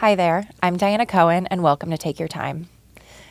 Hi there, I'm Dianna Cohen, and welcome to Take Your Time.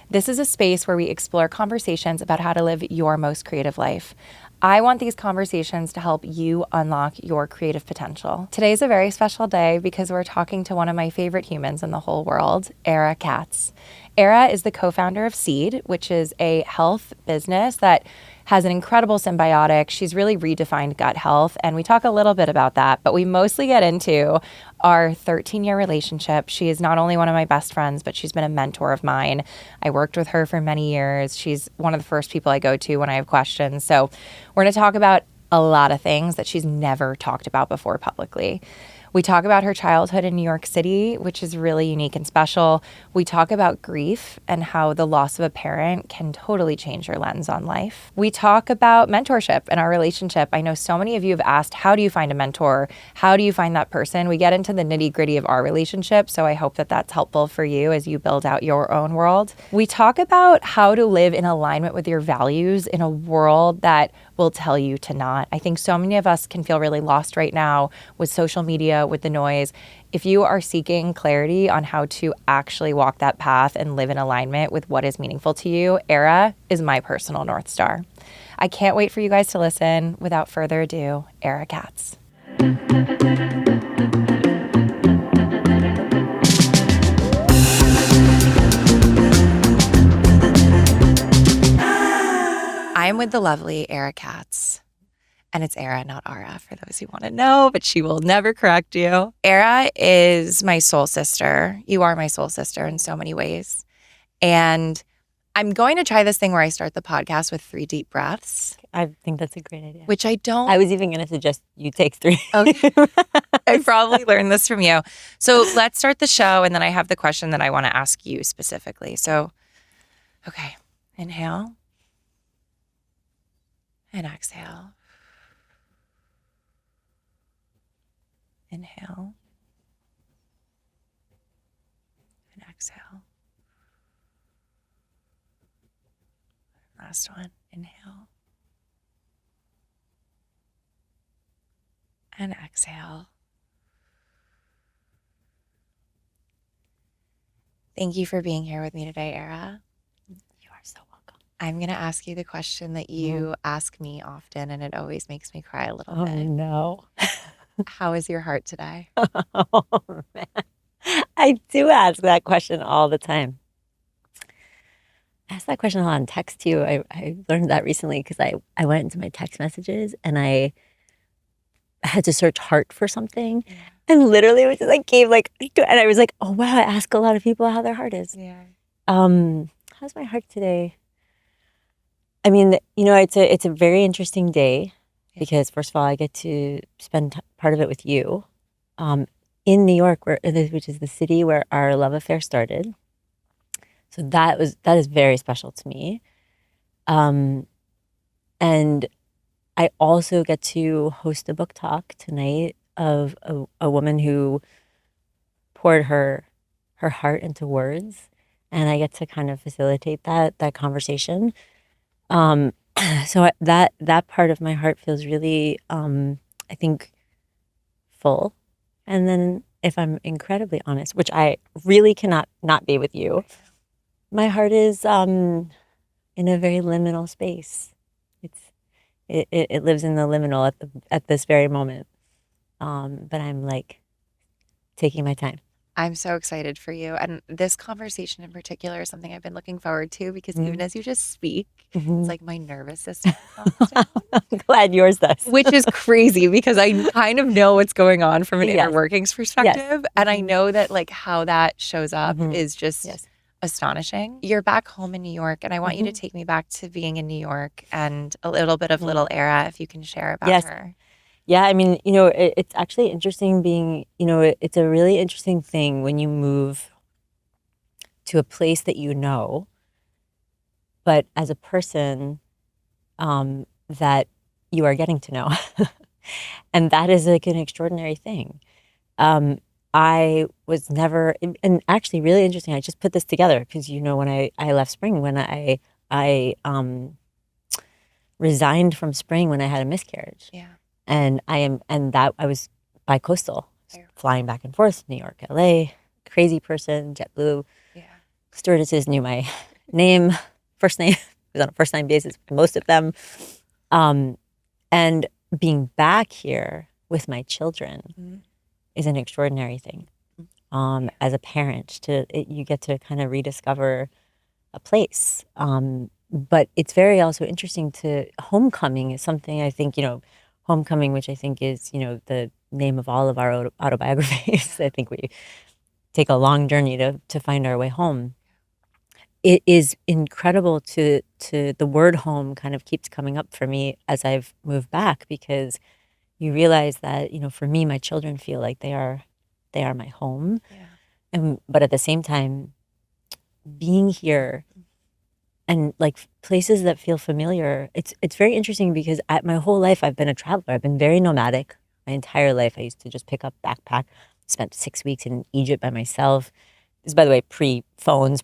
This is a space where we explore conversations about how to live your most creative life. I want these conversations to help you unlock your creative potential. Today's a very special day because we're talking to one of my favorite humans in the whole world, Ara Katz. Ara is the co-founder of Seed, which is a health business that has an incredible symbiotic. She's really redefined gut health, and we talk a little bit about that, but we mostly get into our 13-year relationship. She is not only one of my best friends, but she's been a mentor of mine. I worked with her for many years. She's one of the first people I go to when I have questions. So we're going to talk about a lot of things that she's never talked about before publicly. We talk about her childhood in New York City, which is really unique and special. We talk about grief and how the loss of a parent can totally change your lens on life. We talk about mentorship and our relationship. I know so many of you have asked, how do you find a mentor? How do you find that person? We get into the nitty-gritty of our relationship, so I hope that that's helpful for you as you build out your own world. We talk about how to live in alignment with your values in a world that will tell you to not. I think so many of us can feel really lost right now with social media, with the noise. If you are seeking clarity on how to actually walk that path and live in alignment with what is meaningful to you, Ara is my personal North Star. I can't wait for you guys to listen. Without further ado, Ara Katz. I'm with the lovely Ara Katz. And it's Ara, not Ara, for those who want to know, but she will never correct you. Ara is my soul sister. You are my soul sister in so many ways. And I'm going to try this thing where I start the podcast with 3 deep breaths. I think that's a great idea. Which I don't. I was even going to suggest you take 3. Okay. I probably learned this from you. So let's start the show. And then I have the question that I want to ask you specifically. So, okay. Inhale. And exhale. Inhale and exhale. Last one. Inhale and exhale. Thank you for being here with me today, Ara. You are so welcome. I'm going to ask you the question that you ask me often, and it always makes me cry a little bit. Oh, no. How is your heart today? Oh, man. I do ask that question all the time. I ask that question a lot in text too. I learned that recently because I went into my text messages and I had to search heart for something. Yeah. And literally it was just like and I was like, oh wow, I ask a lot of people how their heart is. Yeah. How's my heart today? I mean, it's a very interesting day. Because first of all, I get to spend part of it with you in New York, which is the city where our love affair started. So that is very special to me. And I also get to host a book talk tonight of a woman who poured her heart into words, and I get to kind of facilitate that conversation. So that part of my heart feels really, I think, full. And then if I'm incredibly honest, which I really cannot not be with you, my heart is in a very liminal space. It lives in the liminal at this very moment. But I'm like taking my time. I'm so excited for you. And this conversation in particular is something I've been looking forward to because even as you just speak, it's like my nervous system calms down. I'm glad yours does. Which is crazy because I kind of know what's going on from an inner workings perspective. Yes. And I know that like how that shows up is just astonishing. You're back home in New York, and I want you to take me back to being in New York and a little bit of little Ara, if you can share about her. Yeah, I mean, it's actually interesting being, it's a really interesting thing when you move to a place that you know, but as a person that you are getting to know. And that is like an extraordinary thing. I was never, and actually really interesting, I just put this together because, when I left Spring, when I resigned from Spring when I had a miscarriage. Yeah. And I was bi-coastal, flying back and forth, New York, LA, crazy person, JetBlue. Yeah. Stewardesses knew my name, first name. It was on a first name basis for most of them. And being back here with my children is an extraordinary thing. As a parent, you get to kind of rediscover a place. But it's very also interesting homecoming is something I think, homecoming, which I think is, the name of all of our autobiographies. I think we take a long journey to find our way home. It is incredible to the word home kind of keeps coming up for me as I've moved back, because you realize that, for me, my children feel like they are my home. Yeah. But at the same time, being here and like places that feel familiar, it's very interesting because my whole life I've been a traveler. I've been very nomadic my entire life. I used to just pick up backpack, spent 6 weeks in Egypt by myself. This is, by the way, pre-phones,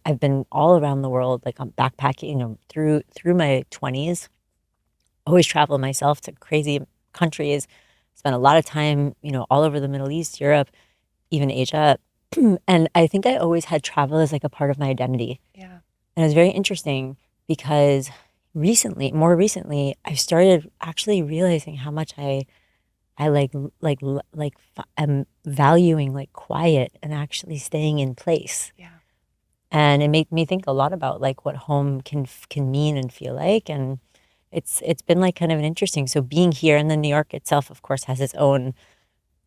I've been all around the world, like on backpacking, through my 20s. Always travel myself to crazy countries. Spent a lot of time, all over the Middle East, Europe, even Asia. And I think I always had travel as like a part of my identity. Yeah. And it was very interesting because more recently, I started actually realizing how much I am valuing like quiet and actually staying in place. Yeah. And it made me think a lot about like what home can mean and feel like. And it's been like kind of an interesting. So being here, and then New York itself, of course, has its own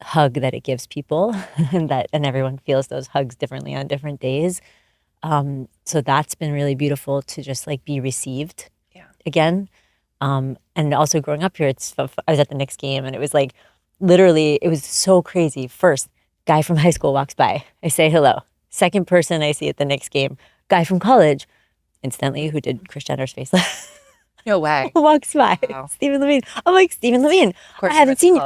hug that it gives people, and everyone feels those hugs differently on different days. So that's been really beautiful to just like be received again. And also growing up here, I was at the Knicks game, and it was like, literally, it was so crazy. First, guy from high school walks by. I say hello. Second person I see at the Knicks game, guy from college, incidentally, who did Kris Jenner's facelift. No way. Walks by. Wow. Stephen Levine. I'm like, Stephen Levine, Of course, I haven't seen you.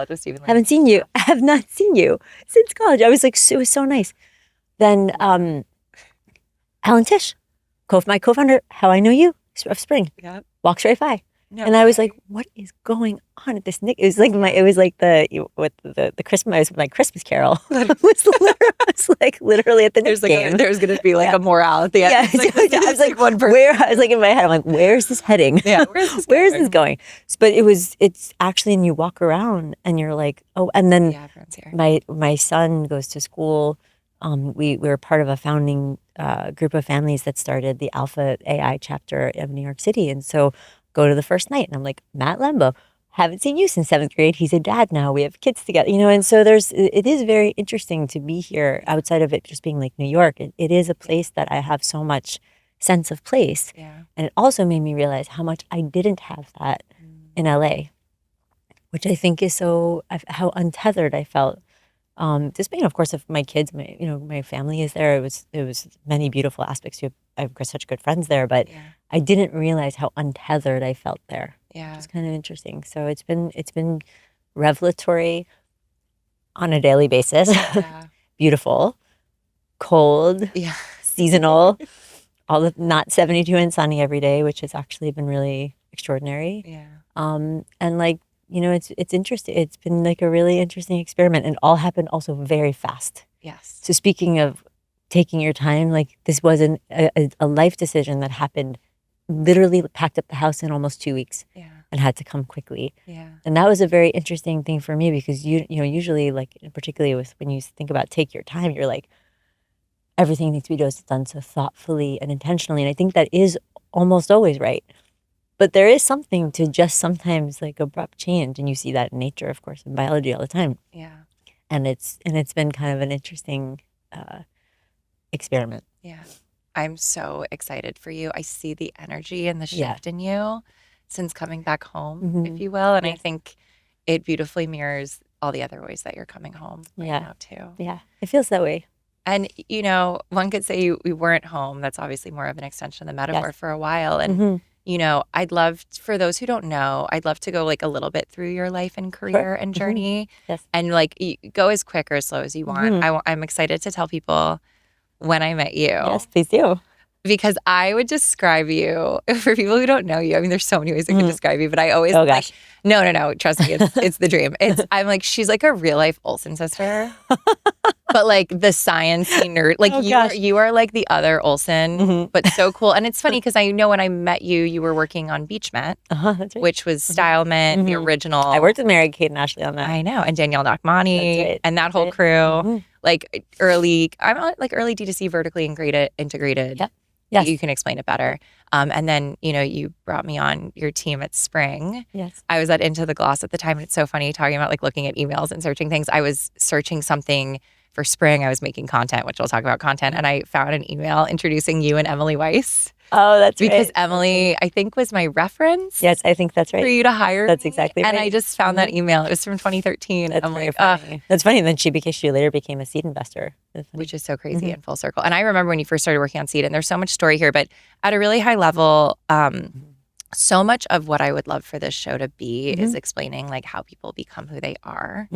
Haven't seen you. I have not seen you since college. I was like, it was so nice. Then Alan Tisch, my co-founder, how I know you, of Spring, walks right by. No and way. I was like, "What is going on at this Nick?" It was like the Christmas, my Christmas Carol. I was like literally at the Knicks game. There's gonna be like a morale at the end. Yeah, I was like one person. I was like in my head, I'm like, "Where is this heading? Yeah, where is this going?" But it's actually, and you walk around and you're like, oh, and then my son goes to school. We were part of a founding group of families that started the Alpha AI chapter of New York City, and so. Go to the first night, and I'm like, Matt Lembo, haven't seen you since 7th grade. He's a dad now. We have kids together, and so it is very interesting to be here outside of it just being like New York. It is a place that I have so much sense of place. Yeah. And it also made me realize how much I didn't have that in LA, which I think is how untethered I felt. Just being, of course, of my kids, my family is there. It was many beautiful aspects. I have such good friends there, but I didn't realize how untethered I felt there. Yeah, it's kind of interesting. So it's been revelatory on a daily basis. Yeah. Beautiful, cold, seasonal, not 72 and sunny every day, which has actually been really extraordinary. Yeah, and like. It's interesting. It's been like a really interesting experiment, and all happened also very fast. Yes. So speaking of taking your time, like this was a life decision that happened, literally packed up the house in almost 2 weeks. Yeah. And had to come quickly. Yeah. And that was a very interesting thing for me because usually like particularly when you think about take your time, you're like everything needs to be done so thoughtfully and intentionally, and I think that is almost always right. But there is something to just sometimes like abrupt change, and you see that in nature, of course, in biology all the time. Yeah. And it's been kind of an interesting experiment. Yeah. I'm so excited for you. I see the energy and the shift in you since coming back home, if you will. And I think it beautifully mirrors all the other ways that you're coming home now too. Yeah. It feels that way. And, one could say we weren't home. That's obviously more of an extension of the metaphor for a while. And I'd love, for those who don't know, I'd love to go like a little bit through your life and career and journey and like go as quick or as slow as you want. I'm excited to tell people when I met you. Yes, please do. Because I would describe you, for people who don't know you, I mean, there's so many ways I could describe you, but I always no, trust me, it's the dream. I'm like, she's like a real life Olsen sister. but like the sciencey nerd, like Oh, you gosh. you are like the other Olsen, Mhm. but so cool. And it's funny because I know when I met you, you were working on Beach Met, That's right. which was Style Mint, the Mhm. original. I worked with Mary Kate and Ashley on that. I know, and Danielle Nachmani, That's right. and that That's whole right. crew. Mhm. Like I'm on, like early D2C vertically integrated. Yep. Yes. You can explain it better. And then, you brought me on your team at Spring. Yes. I was at Into the Gloss at the time. And it's so funny talking about like looking at emails and searching things. I was searching something for Spring. I was making content, which we'll talk about content. And I found an email introducing you and Emily Weiss. Oh, that's right. Because Emily, I think, was my reference. Yes, I think that's right. For you to hire That's me. exactly And right. I just found that email. It was from 2013. That's I'm very like, funny. That's funny. And then she later became a seed investor. which is so crazy in full circle. And I remember when you first started working on Seed, and there's so much story here, but at a really high level, so much of what I would love for this show to be is explaining like how people become who they are.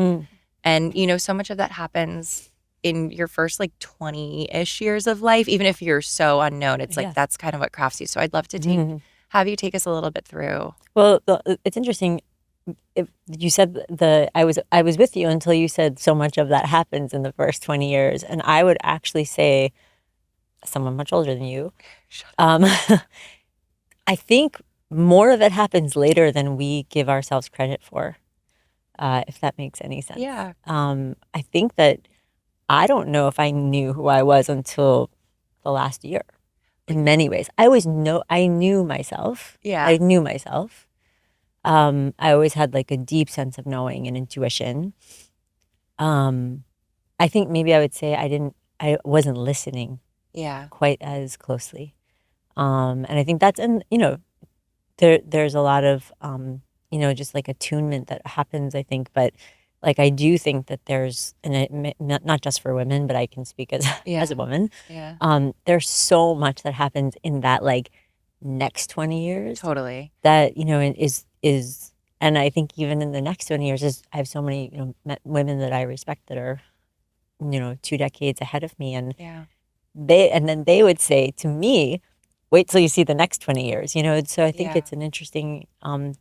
And, so much of that happens in your first like 20-ish years of life, even if you're so unknown. It's like that's kind of what crafts you. So I'd love to have you take us a little bit through. Well, it's interesting. You said I was with you until you said so much of that happens in the first 20 years, and I would actually say, someone much older than you, I think more of it happens later than we give ourselves credit for, if that makes any sense. Yeah. I think that I don't know if I knew who I was until the last year. In many ways, I knew myself. Yeah. I knew myself. I always had like a deep sense of knowing and intuition. I think maybe I would say I wasn't listening quite as closely. And I think that's, and there's a lot of, just like attunement that happens, I think, but like, I do think that there's, and not just for women, but I can speak as a woman. Yeah. There's so much that happens in that like next 20 years. Totally. That, is, and I think even in the next 20 years I have so many, women that I respect that are, 2 decades ahead of me. And then they would say to me, wait till you see the next 20 years, so I think it's an interesting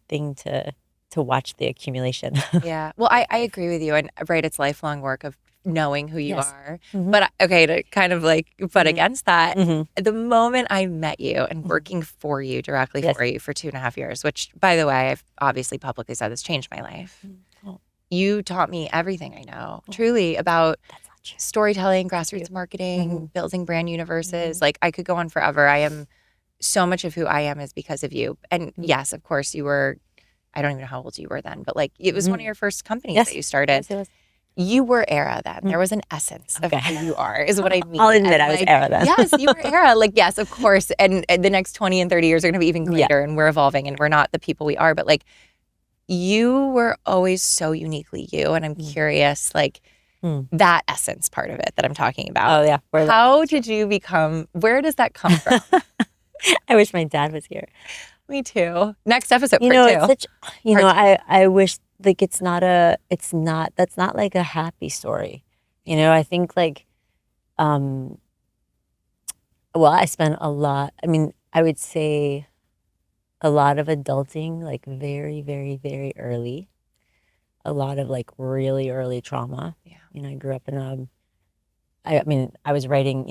thing to watch the accumulation. Yeah. Well, I agree with you. And right, it's lifelong work of knowing who you are. Mhm. But okay, to kind of like butt against that, Mhm. the moment I met you and working for you, directly for you for 2.5 years, which by the way, I've obviously publicly said this changed my life. Oh. You taught me everything I know, truly, about That's not true. storytelling, grassroots marketing, building brand universes. Like I could go on forever. I am so much of who I am is because of you. And yes, of course, you were, I don't even know how old you were then, but like it was one of your first companies that you started. Yes, it was. You were Ara then. There was an essence of who you are, is what I mean. I'll admit And I was like, Ara then. Yes, you were Ara. Like, yes, of course. And the next 20 and 30 years are going to be even greater, and we're evolving, and we're not the people we are. But like, you were always so uniquely you. And I'm curious, like, that essence part of it that I'm talking about. Oh, yeah. How did you become, where does that come from? I wish my dad was here. Me too. Next episode, part it's two. such, I wish like that's not like a happy story. I think like, well, I spent I would say a lot of adulting, like very, very, very early, a lot of like really early trauma. Yeah. I grew up in I was writing,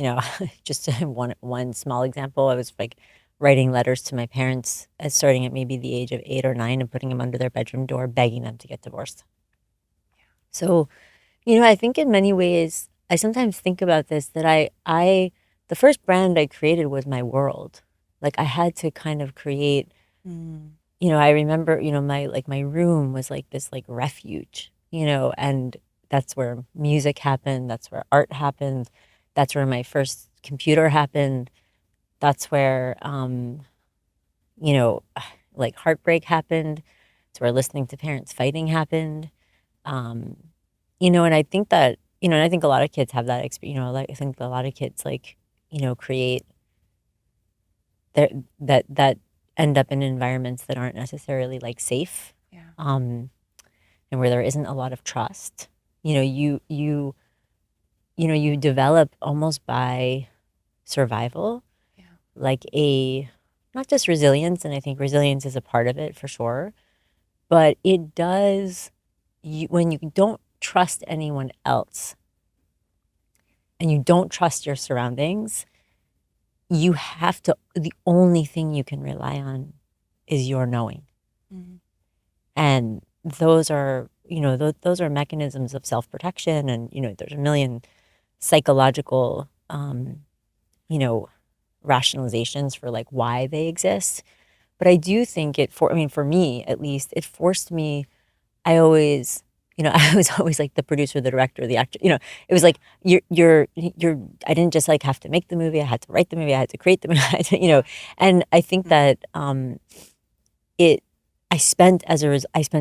just one small example. I was like writing letters to my parents starting at maybe the age of 8 or 9 and putting them under their bedroom door, begging them to get divorced. So, I think in many ways, I sometimes think about this, that the first brand I created was my world. Like I had to kind of create, I remember, my room was like this like refuge, and that's where music happened. That's where art happened. That's where my first computer happened. That's where, like heartbreak happened. It's where listening to parents fighting happened. And I think that, and I think a lot of kids have that experience, like I think a lot of kids like, create that end up in environments that aren't necessarily like safe. Yeah. And where there isn't a lot of trust. You develop almost by survival, like not just resilience, and I think resilience is a part of it for sure, but it does, when you don't trust anyone else, and you don't trust your surroundings, you have to, the only thing you can rely on is your knowing. Mm-hmm. And those are, those are mechanisms of self-protection. And, there's a million psychological, rationalizations for like why they exist. But I do think for me at least, it forced me, I always, I was always like the producer, the director, the actor, it was like, I didn't just like have to make the movie. I had to write the movie. I had to create the movie, I had to, and I think that, it, I spent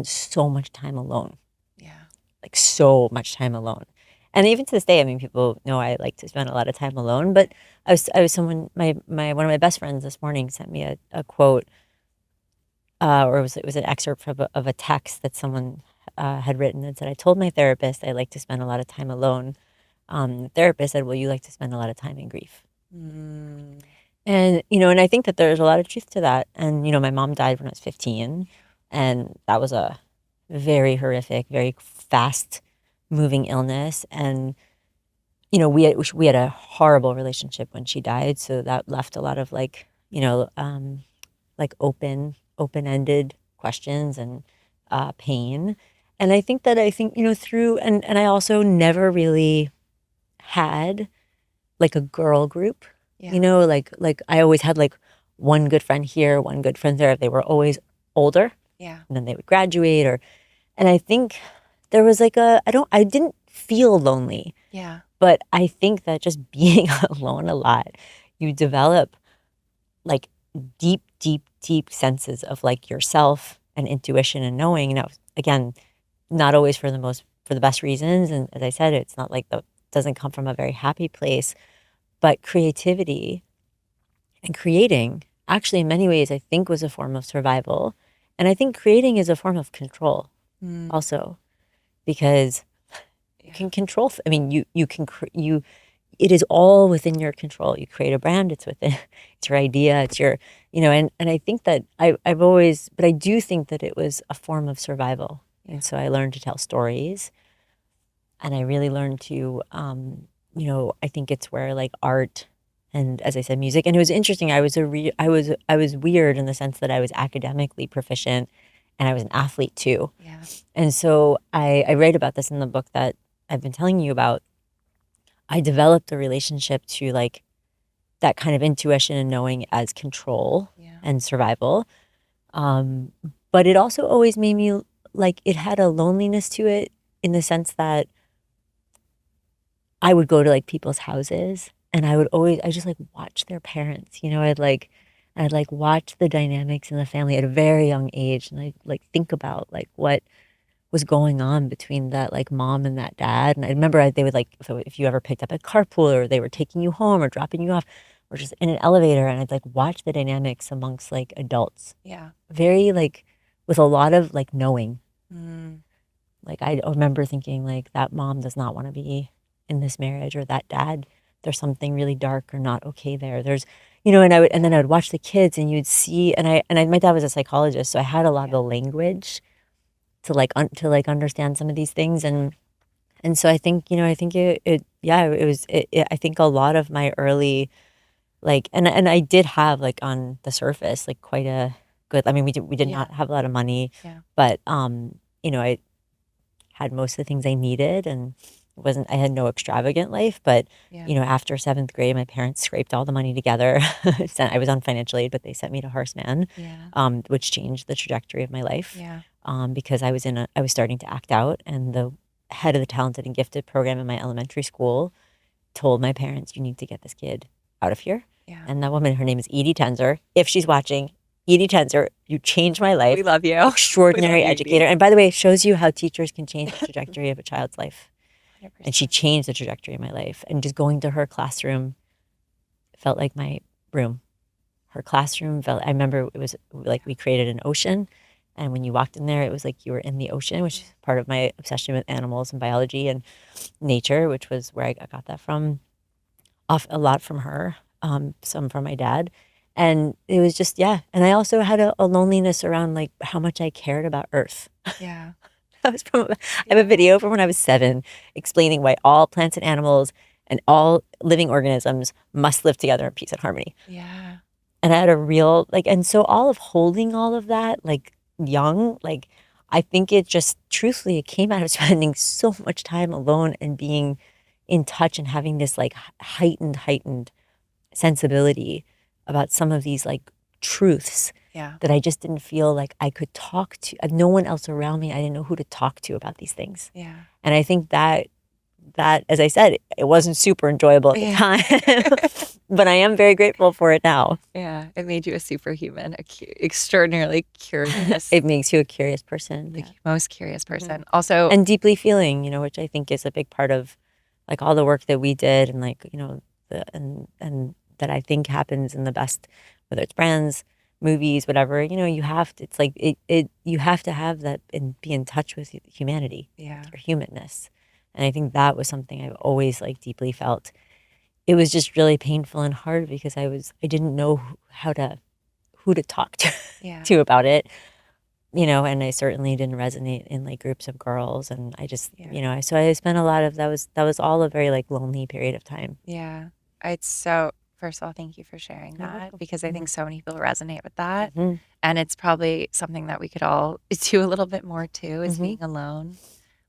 so much time alone. Yeah. Like so much time alone. And even to this day, I mean, people know I like to spend a lot of time alone, but I was someone, one of my best friends this morning sent me a quote, or it was an excerpt of a text that someone had written that said, I told my therapist I like to spend a lot of time alone. The therapist said, well, you like to spend a lot of time in grief. Mm. And, and I think that there's a lot of truth to that. And, my mom died when I was 15, and that was a very horrific, very fast moving illness. And, we had a horrible relationship when she died. So that left a lot of like, like open-ended questions and pain. And I think, through, and I also never really had like a girl group, Yeah. like I always had like one good friend here, one good friend there. They were always older. Yeah. And then they would graduate and I think there was like I didn't feel lonely. Yeah. But I think that just being alone a lot, you develop like deep, deep, deep senses of like yourself and intuition and knowing. Again, not always for the best reasons. And as I said, it's not like doesn't come from a very happy place, but creativity and creating actually in many ways, I think was a form of survival. And I think creating is a form of control also, because you can control. I mean, you can it is all within your control. You create a brand, it's within, it's your idea, it's your, and I think that I've always, but I do think that it was a form of survival. And so I learned to tell stories, and I really learned to, I think it's where like art and, as I said, music. And it was interesting. I was weird in the sense that I was academically proficient and I was an athlete too. Yeah. And so I write about this in the book that I've been telling you about. I developed a relationship to like that kind of intuition and knowing as control and survival. But it also always made me like, it had a loneliness to it in the sense that I would go to like people's houses and I just like watch their parents, I'd like watch the dynamics in the family at a very young age. And I like think about like what was going on between that like mom and that dad. And I remember they would like, if you ever picked up a carpool or they were taking you home or dropping you off or just in an elevator, and I'd like watch the dynamics amongst like adults. Yeah. Very like with a lot of like knowing. Mm. Like I remember thinking like that mom does not want to be in this marriage, or that dad, there's something really dark or not okay there. There's, and then I would watch the kids and you'd see, my dad was a psychologist. So I had a lot of the language to like understand some of these things. And so I think, I think it was, I think a lot of my early, like, and I did have like on the surface, like quite a good, I mean, we did not have a lot of money, but, I had most of the things I needed, and I had no extravagant life, but, after 7th grade, my parents scraped all the money together. I was on financial aid, but they sent me to Horseman, which changed the trajectory of my life. Because I was starting to act out, and the head of the talented and gifted program in my elementary school told my parents, you need to get this kid out of here. And that woman, her name is Edie Tenzer. If she's watching, Edie Tenzer, you changed my life. We love you. Extraordinary educator. And by the way, it shows you how teachers can change the trajectory of a child's life. 100%. And she changed the trajectory of my life. And just going to her classroom felt like my room. Her classroom felt, I remember it was like we created an ocean. And when you walked in there, it was like you were in the ocean, which is part of my obsession with animals and biology and nature, which was where I got that from. Off a lot from her, some from my dad. And it was just, And I also had a loneliness around like how much I cared about Earth. That was I have a video from when I was 7 explaining why all plants and animals and all living organisms must live together in peace and harmony. Yeah. And I had a real, like, and so all of holding all of that, like, young, like, I think it just, truthfully, it came out of spending so much time alone and being in touch and having this, like, heightened sensibility about some of these, like, truths Yeah. that I just didn't feel like I could talk to. No one else around me. I didn't know who to talk to about these things. Yeah. And I think that, as I said, it wasn't super enjoyable at the time, but I am very grateful for it now. Yeah. It made you a superhuman, extraordinarily curious. It makes you a curious person. The most curious person. Also, and deeply feeling, which I think is a big part of, like, all the work that we did, and, like, and that I think happens in the best, whether it's brands, movies, whatever, you have to, it's like you have to have that and be in touch with humanity, your humanness. And I think that was something I've always, like, deeply felt. It was just really painful and hard because I didn't know who to talk to about it, and I certainly didn't resonate in, like, groups of girls, and I just, so I spent a lot of, that was all a very, like, lonely period of time. Yeah. It's so, first of all, thank you for sharing that, because I think so many people resonate with that. And it's probably something that we could all do a little bit more too, is being alone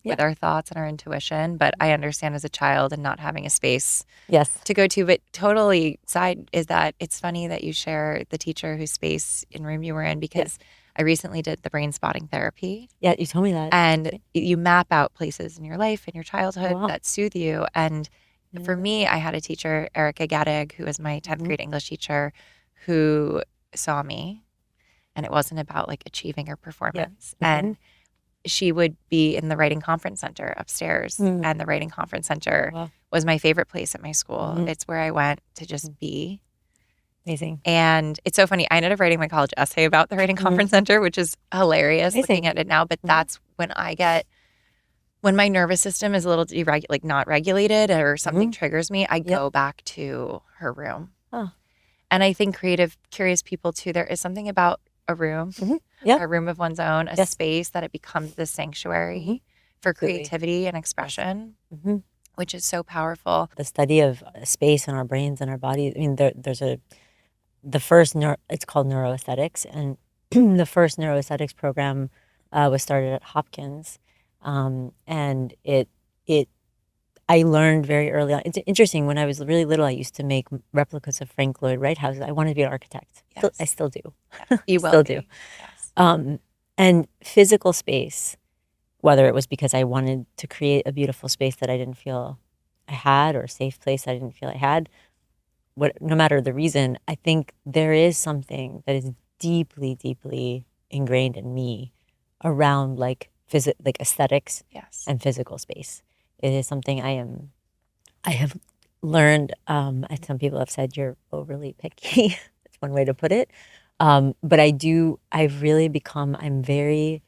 with our thoughts and our intuition. But I understand as a child and not having a space to go to. But totally side is that it's funny that you share the teacher whose space and room you were in, because I recently did the brain spotting therapy. Yeah, you told me that. And you map out places in your life and your childhood that soothe you. And for me, I had a teacher, Erica Gadig, who was my 10th grade English teacher, who saw me, and it wasn't about, like, achieving or performance. And she would be in the writing conference center upstairs, and the writing conference center was my favorite place at my school. It's where I went to just be. Amazing. And it's so funny. I ended up writing my college essay about the writing conference center, which is hilarious looking at it now. But that's when my nervous system is a little not regulated, or something triggers me, I go back to her room. And I think creative, curious people too, there is something about a room, a room of one's own, a space that it becomes the sanctuary for creativity and expression, which is so powerful. The study of space in our brains and our bodies. I mean, there's the first, it's called neuroaesthetics, and the first neuroaesthetics program was started at Hopkins. And I learned very early on. It's interesting. When I was really little, I used to make replicas of Frank Lloyd Wright houses. I wanted to be an architect. I still do. You will still do. Yes. And physical space, whether it was because I wanted to create a beautiful space that I didn't feel I had, or a safe place I didn't feel I had, no matter the reason, I think there is something that is deeply, deeply ingrained in me around, like, aesthetics and physical space. It is something I have learned. Some people have said you're overly picky. That's one way to put it. But I've really become, I'm very,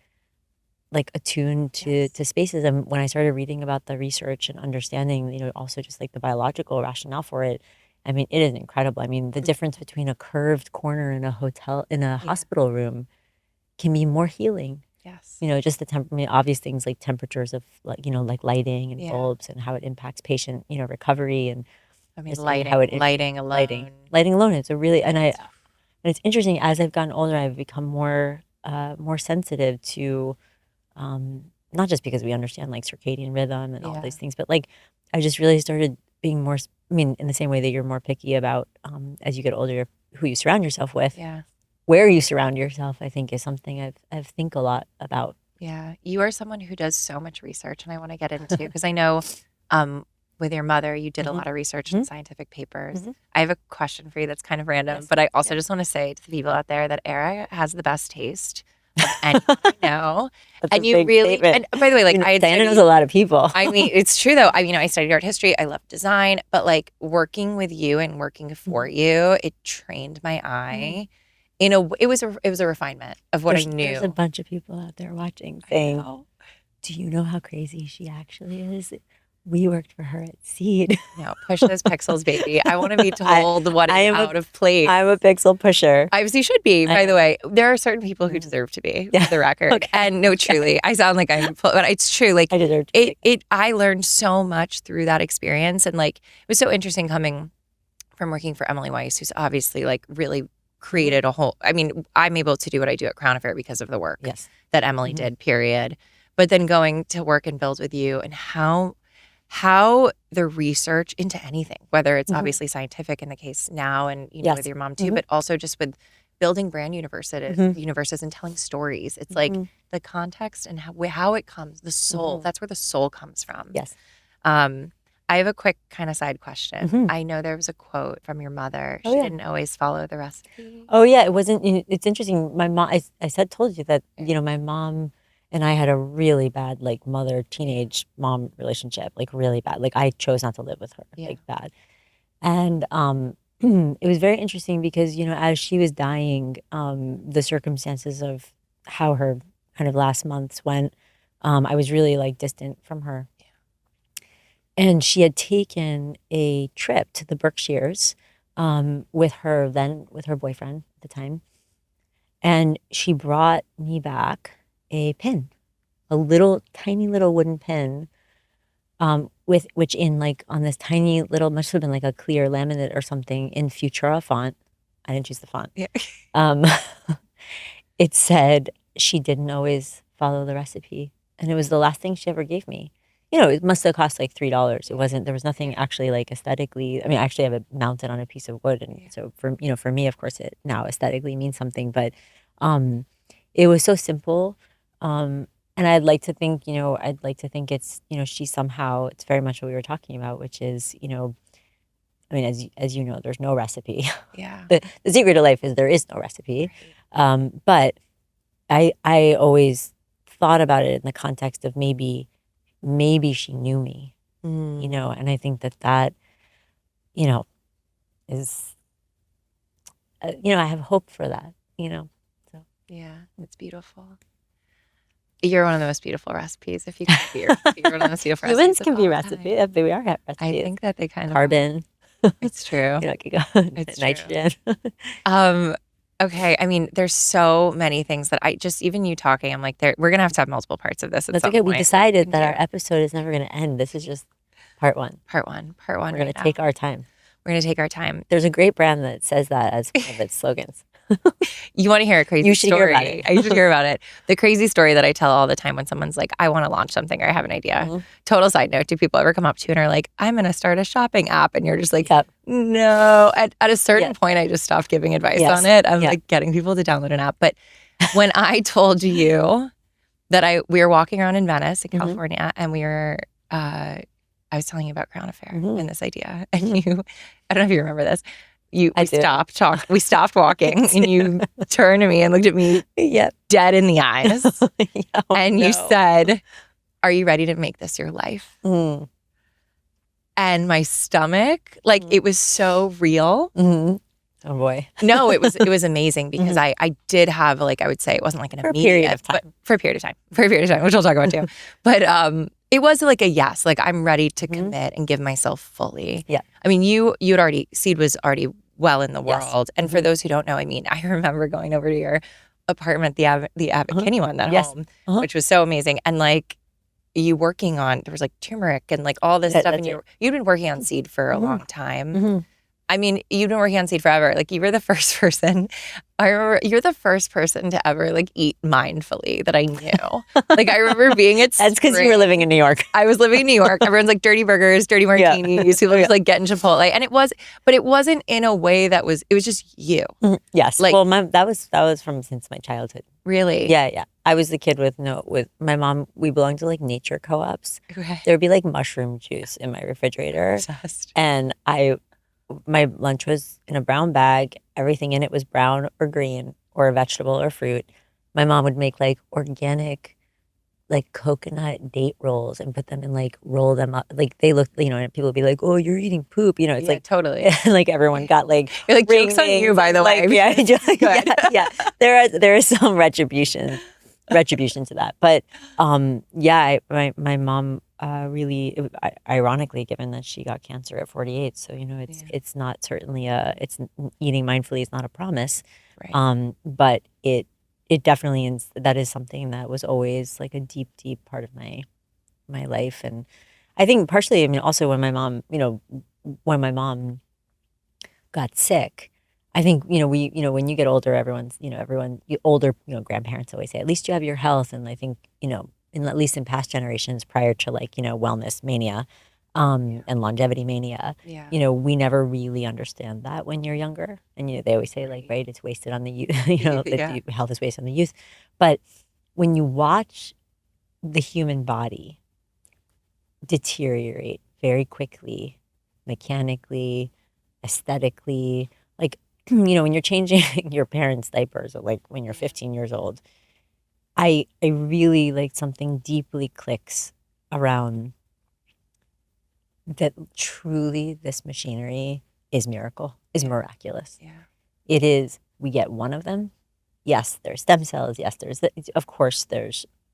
like, attuned to spaces. And when I started reading about the research and understanding, also just, like, the biological rationale for it, I mean, it is incredible. I mean, the difference between a curved corner in a hotel, in a hospital room, can be more healing. Yes. Just the obvious things like temperatures of, like, like lighting and bulbs, and how it impacts patient, recovery, and I mean, lighting alone. It's a really, and it's interesting, as I've gotten older, I've become more sensitive to, not just because we understand, like, circadian rhythm and all these things, but, like, I just really started being more, I mean, in the same way that you're more picky about, as you get older, who you surround yourself with. Where you surround yourself, I think, is something I think a lot about. Yeah. You are someone who does so much research, and I want to get into, because I know with your mother, you did a lot of research in scientific papers. I have a question for you that's kind of random, but I also just want to say to the people out there that Ara has the best taste of anyone I know. And you really, statement. And by the way, like, Dianna knows a lot of people. I mean, it's true though. I studied art history. I love design, but, like, working with you and working for you, it trained my eye. It was a refinement of what I knew. There's a bunch of people out there watching saying, "Do you know how crazy she actually is? we worked for her at Seed. No, push those pixels, baby. I want to be told what is out of place. I'm a pixel pusher. I obviously should be, by the way. There are certain people who deserve to be, for the record. Okay. And no, truly, I sound like I'm, but it's true. Like I deserve to be. I learned so much through that experience. And like, it was so interesting coming from working for Emily Weiss, who's obviously like really created a whole, I mean, I'm able to do what I do at Crown Affair because of the work that Emily did, period. But then going to work and build with you and how the research into anything, whether it's obviously scientific in the case now and you know with your mom too, but also just with building brand universes and telling stories. It's like the context and how it comes, the soul. That's where the soul comes from. Yes. I have a quick kind of side question. I know there was a quote from your mother. She didn't always follow the recipe. Oh yeah, it wasn't. It's interesting. My mom. Told you that my mom and I had a really bad like mother-teenage mom relationship, like really bad. Like I chose not to live with her, like bad. And it was very interesting because as she was dying, the circumstances of how her kind of last months went, I was really like distant from her. And she had taken a trip to the Berkshires with her boyfriend at the time. And she brought me back a pin, a tiny little wooden pin, with which in like on this tiny little, must have been like a clear laminate or something in Futura font. I didn't choose the font. Yeah. It said she didn't always follow the recipe, and it was the last thing she ever gave me. It must have cost like $3. It wasn't. There was nothing actually like aesthetically. I mean, I actually have it mounted on a piece of wood, and so for me, of course, it now aesthetically means something. But it was so simple, and I'd like to think, it's, she somehow. It's very much what we were talking about, which is, I mean, as you know, there's no recipe. Yeah. The secret of life is there is no recipe, but I always thought about it in the context of maybe she knew me, and I think that is, I have hope for that, so. Yeah, it's beautiful. You're one of the most beautiful recipes. If you could be, you're one of the most beautiful recipes. Humans can be recipes. We are recipes. I think that they kind of carbon. It's true. It's nitrogen. Okay. I mean, there's so many things that even you talking, I'm like, we're going to have multiple parts of this. That's okay. We decided that our episode is never going to end. This is just part one. Part one. We're going to take our time. We're going to take our time. There's a great brand that says that as one of its slogans. You want to hear a crazy story? Hear about it. I should hear about it. The crazy story that I tell all the time when someone's like, I want to launch something or I have an idea. Total side note, do people ever come up to you and are like, I'm going to start a shopping app? And you're just like, no. At a certain point, I just stopped giving advice on it. I'm like getting people to download an app. But when I told you that we were walking around in Venice, in California, and we were, I was telling you about Crown Affair and this idea. And I don't know if you remember this. We stopped walking and you turned to me and looked at me dead in the eyes. You said, are you ready to make this your life? And my stomach, it was so real. Oh boy. No, it was amazing because I did have I would say it wasn't like an immediate period of time. But for a period of time, which I'll talk about too. But it was like a yes, like I'm ready to commit and give myself fully. Yeah. I mean, Seed was already well in the world. And for those who don't know, I mean, I remember going over to your apartment, the Abbot Kinney one, home, which was so amazing. And you working on, there was turmeric and all this stuff. And you'd been working on Seed for a long time. I mean, you've been working on Seed forever. You were the first person. I remember you're the first person to ever eat mindfully that I knew. I remember being at That's because you were living in New York. I was living in New York. Everyone's dirty burgers, dirty martinis. People just getting Chipotle, and it wasn't in a way that was. It was just you. Yes. Well, that was from since my childhood. Really? Yeah. I was the kid with my mom. We belonged to nature co-ops. Okay. There would be mushroom juice in my refrigerator, Obsessed. And my lunch was in a brown bag. Everything in it was brown or green or a vegetable or fruit. My mom would make organic, coconut date rolls and put them in roll them up. They looked, and people would be like, "Oh, you're eating poop." It's totally. Everyone got you're jokes on you, by the way. Yeah. There is some retribution to that, but my mom really, ironically, given that she got cancer at 48. So, it's not certainly eating mindfully is not a promise. Right. But it definitely is, that is something that was always like a deep, deep part of my life. And I think partially, I mean, also when my mom got sick, I think, when you get older, older, grandparents always say, at least you have your health. And I think, at least in past generations prior to like, wellness mania, and longevity mania, Yeah. we never really understand that when you're younger. And, they always say like, right, it's wasted on the youth, Yeah. health is wasted on the youth. But when you watch the human body deteriorate very quickly, mechanically, aesthetically, like, when you're changing your parents' diapers, or like when you're 15 years old, I really like something deeply clicks around that. Truly, this machinery is miraculous. Yeah. It is. We get one of them. Yes, there's stem cells. Yes, of course,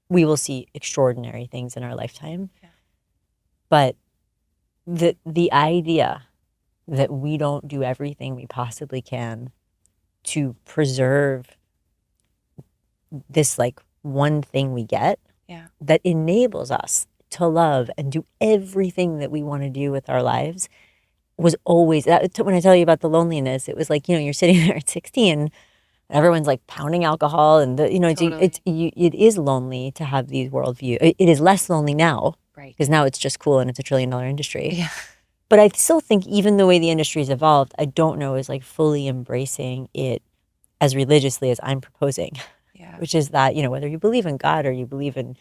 we will see extraordinary things in our lifetime. Yeah. But the idea that we don't do everything we possibly can to preserve this like one thing we get, Yeah. that enables us to love and do everything that we want to do with our lives, was always that. When I tell you about the loneliness, it was like, you're sitting there at 16 and everyone's like pounding alcohol, and Totally. it is lonely to have these worldview. It is less lonely now, Right. because now it's just cool and it's $1 trillion industry. Yeah. But I still think, even the way the industry's evolved, I don't know is like fully embracing it as religiously as I'm proposing. Yeah. Which is that, whether you believe in God or you believe in,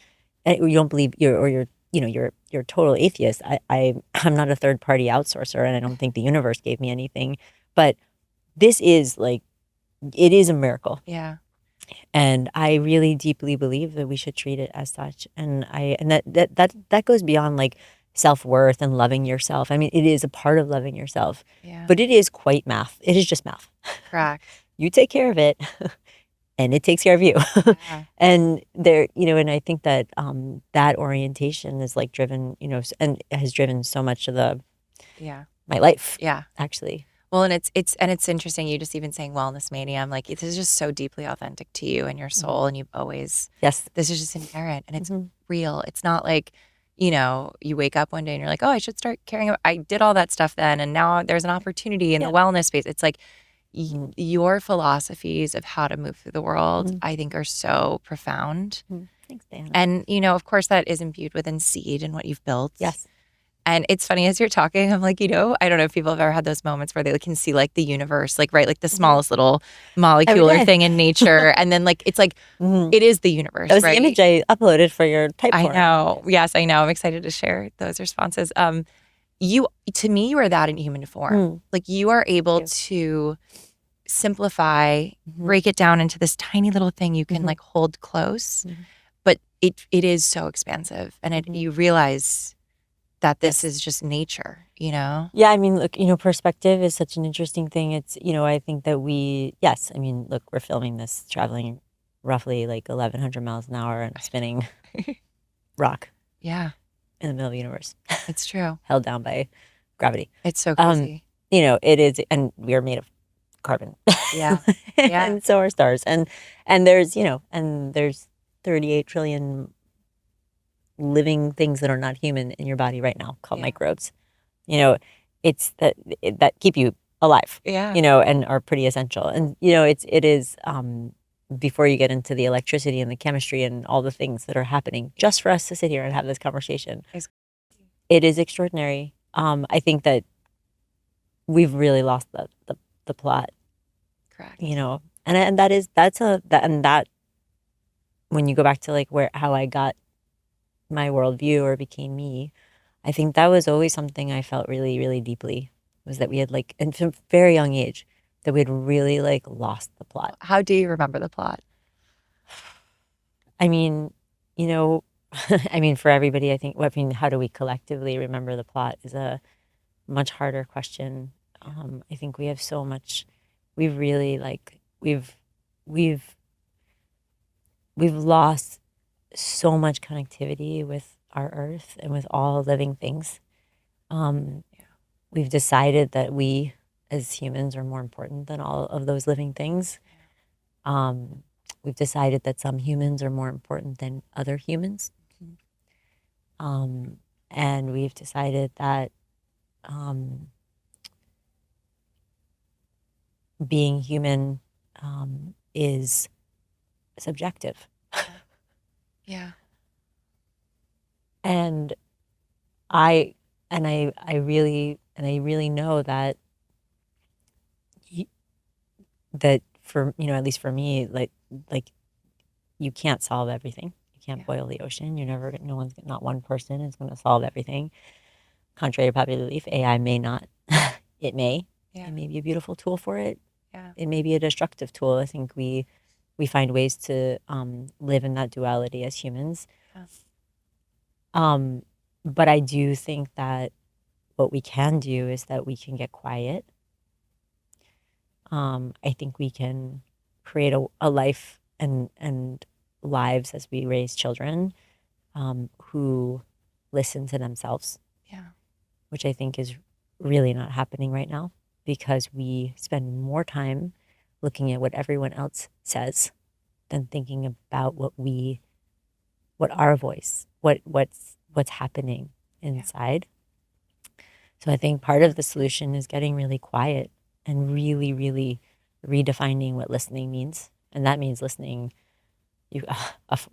you don't believe, you're a total atheist. I'm not a third party outsourcer, and I don't think the universe gave me anything. But this is like, it is a miracle. Yeah. And I really deeply believe that we should treat it as such. And that goes beyond like self-worth and loving yourself. I mean, it is a part of loving yourself. Yeah. But it is quite math. It is just math. Correct. You take care of it, and it takes care of you. Yeah. And and I think that that orientation is like driven, and has driven so much of my life. Yeah. Actually. Well, and it's interesting. You just even saying wellness mania. I'm like, this is just so deeply authentic to you and your soul, and you've always, Yes. this is just inherent, and it's real. It's not like, you wake up one day and you're like, oh, I should start caring about. I did all that stuff then, and now there's an opportunity in the wellness space. It's like your philosophies of how to move through the world, I think, are so profound. Thanks, Dianna. And of course, that is imbued within Seed and what you've built. Yes. And it's funny, as you're talking, I'm like, I don't know if people have ever had those moments where they can see like the universe, like, right, like the smallest little molecular thing in nature. And then like, it's like, it is the universe, That was right? the image I uploaded for your type I form. know. Yes, I know. I'm excited to share those responses. To me, you are that in human form. Like, you are able to simplify, break it down into this tiny little thing you can like hold close. But it is so expansive. And you realize that this is just nature, Yeah, I mean, look, perspective is such an interesting thing. It's, I think that look, we're filming this traveling roughly like 1,100 miles an hour and spinning rock. Yeah. In the middle of the universe. It's true. Held down by gravity. It's so crazy. It is, and we are made of carbon. Yeah. And so are stars. And there's, there's 38 trillion living things that are not human in your body right now, called microbes. It's that keep you alive. Yeah. And are pretty essential. And it is before you get into the electricity and the chemistry and all the things that are happening just for us to sit here and have this conversation. It is extraordinary. I think that we've really lost the plot. Correct. And that when you go back to like how I got my worldview or became me, I think that was always something I felt really, really deeply, was that we had like, and from a very young age, that we had really like lost the plot. How do you remember the plot? I mean, for everybody, I think, how do we collectively remember the plot is a much harder question. I think we have so much, we've really like, we've lost so much connectivity with our earth and with all living things. We've decided that we as humans are more important than all of those living things. We've decided that some humans are more important than other humans. And we've decided that being human is subjective. Yeah. And I really know that that for at least for me, like you can't solve everything. You can't boil the ocean. You're never not one person is going to solve everything. Contrary to popular belief, AI may not. It may. Yeah. It may be a beautiful tool for it. Yeah. It may be a destructive tool. I think we find ways to live in that duality as humans. Yeah. But I do think that what we can do is that we can get quiet. I think we can create a life and lives as we raise children who listen to themselves. Yeah. Which I think is really not happening right now because we spend more time looking at what everyone else says than thinking about what our voice, what's happening inside. Yeah. So I think part of the solution is getting really quiet and really, really redefining what listening means. And that means listening.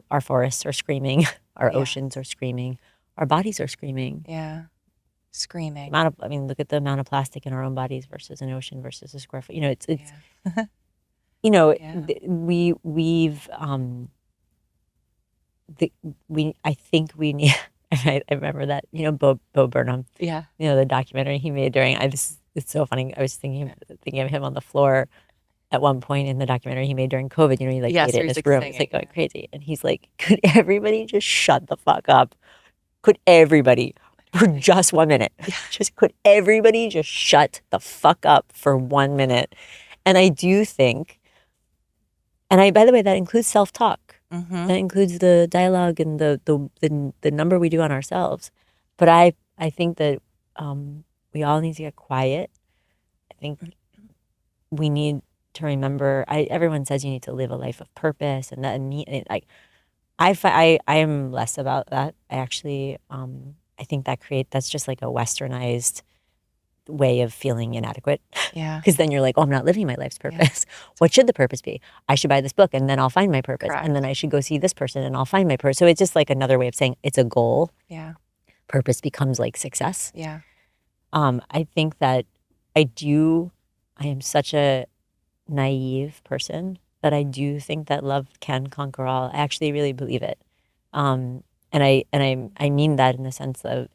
Our forests are screaming, our oceans are screaming, our bodies are screaming. Yeah. Screaming. Look at the amount of plastic in our own bodies versus an ocean versus a square foot. It's I think we need. I remember that Bo Burnham. Yeah. The documentary he made during. It's so funny. I was thinking of him on the floor at one point in the documentary he made during COVID. He made it in his room. It's like going crazy, and he's like, "Could everybody just shut the fuck up? Could everybody?" For just 1 minute. Yeah. Could everybody just shut the fuck up for 1 minute? And I do think, by the way, that includes self-talk. Mm-hmm. That includes the dialogue and the number we do on ourselves. But I think that we all need to get quiet. I think we need to remember, everyone says you need to live a life of purpose and that, I am less about that. I actually, I think that's just like a westernized way of feeling inadequate. Yeah. Because then you're like, oh, I'm not living my life's purpose. Yeah. What should the purpose be? I should buy this book and then I'll find my purpose. Correct. And then I should go see this person and I'll find my purpose. So it's just like another way of saying it's a goal. Yeah. Purpose becomes like success. Yeah. I think that I am such a naive person that I do think that love can conquer all. I actually really believe it. And I mean that in the sense of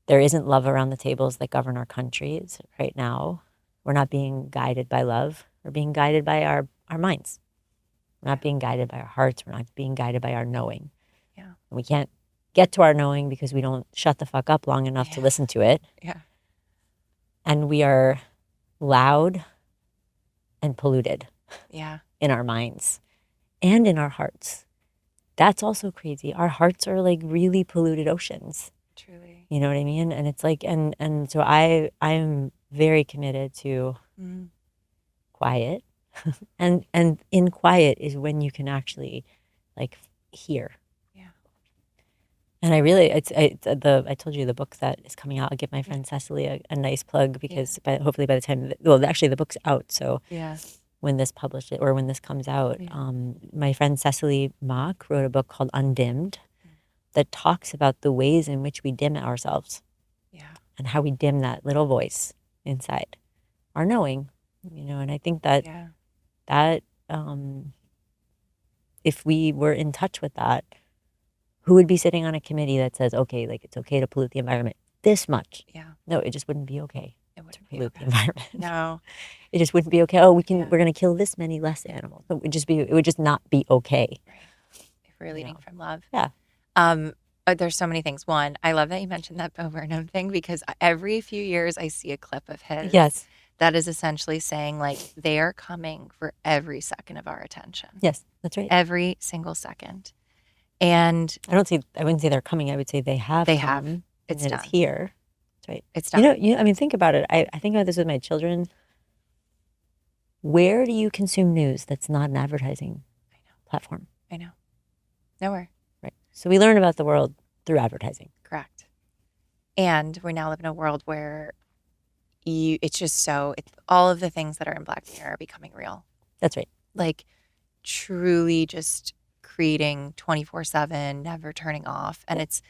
there isn't love around the tables that govern our countries right now. We're not being guided by love. We're being guided by our minds. We're not being guided by our hearts. We're not being guided by our knowing. Yeah. And we can't get to our knowing because we don't shut the fuck up long enough to listen to it. Yeah. And we are loud and polluted. Yeah. In our minds and in our hearts. That's also crazy. Our hearts are like really polluted oceans. Truly. You know what I mean? And it's like, and so I'm very committed to quiet. and in quiet is when you can actually like hear. Yeah. And I told you the book that is coming out. I'll give my friend Cecily a nice plug because hopefully by the time, actually the book's out. So yeah. When this comes out, my friend Cecily Mock wrote a book called Undimmed that talks about the ways in which we dim ourselves. Yeah. And how we dim that little voice inside our knowing, and I think that if we were in touch with that, who would be sitting on a committee that says, okay, like it's okay to pollute the environment this much? Yeah. No, it just wouldn't be okay. It wouldn't pollute the environment. No. It just wouldn't be okay. Oh, we're going to kill this many less animals. It would just not be okay. Right. If we're leading from love. Yeah. There's so many things. One, I love that you mentioned that Bo Burnham thing because every few years I see a clip of his. Yes. That is essentially saying like they are coming for every second of our attention. Yes, that's right. Every single second. And I wouldn't say they're coming. I would say they have come. It's and done. It's here. That's right. It's done. I mean, think about it. I think about this with my children. Where do you consume news that's not an advertising platform? I know. Nowhere. Right. So we learn about the world through advertising. Correct. And we now live in a world where it's all of the things that are in Black Mirror are becoming real. That's right. Like truly just creating 24/7, never turning off. And it's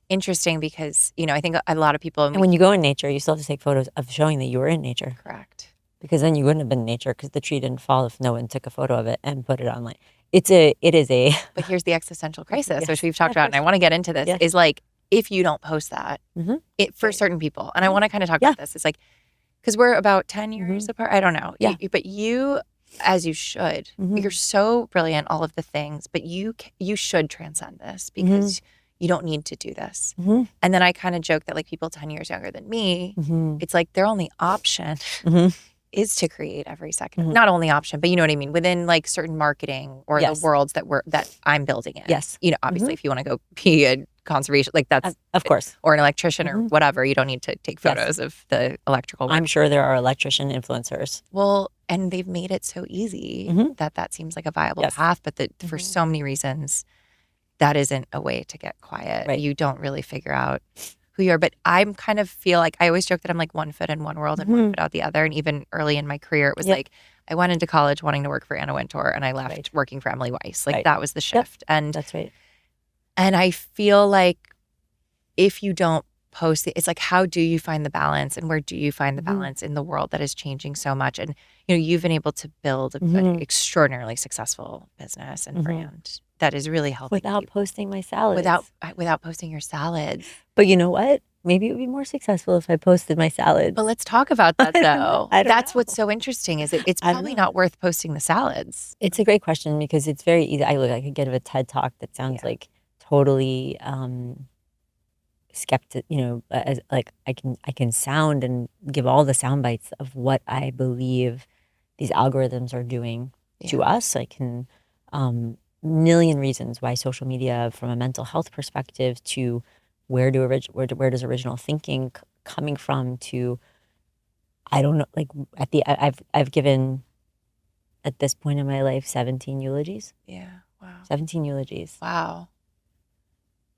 interesting because, I think a lot of people. And when you go in nature, you still have to take photos of showing that you were in nature. Correct. Because then you wouldn't have been in nature because the tree didn't fall if no one took a photo of it and put it online. It is a. But here's the existential crisis, Yes. which we've talked about, and I want to get into this, Yes. is like, if you don't post that, for certain people, and I want to kind of talk about this, it's like, because we're about 10 years apart, I don't know. Yeah. But you, as you should, you're so brilliant, all of the things, but you should transcend this because you don't need to do this. And then I kind of joke that like people 10 years younger than me, it's like their only option is to create every second. Not only option, but you know what I mean? Within like certain marketing or the worlds that I'm building in. Yes. Obviously if you want to go be a conservation, like that's of course, or an electrician or whatever, you don't need to take photos of the electrical work. I'm sure there are electrician influencers. Well, and they've made it so easy that seems like a viable path, but for so many reasons, that isn't a way to get quiet. Right. You don't really figure out who you are. But I'm kind of feel like I always joke that I'm like one foot in one world and one foot out the other. And even early in my career, it was like I went into college wanting to work for Anna Wintour and I left working for Emily Weiss. Like that was the shift. And that's right. And I feel like if you don't post it, it's like, how do you find the balance and where do you find the balance in the world that is changing so much? And, you've been able to build an extraordinarily successful business and brand that is really helping without posting my salads. Without posting your salads. But you know what? Maybe it would be more successful if I posted my salads. But let's talk about that though. That's know. What's so interesting is it's probably not worth posting the salads. It's a great question because it's very easy. I could give a TED talk that sounds like totally skeptic, as like I can sound and give all the sound bites of what I believe these algorithms are doing to us. I can million reasons why social media, from a mental health perspective, to where does original thinking coming from, to I don't know, like I've given at this point in my life 17 eulogies. Yeah. Wow. 17 eulogies. Wow.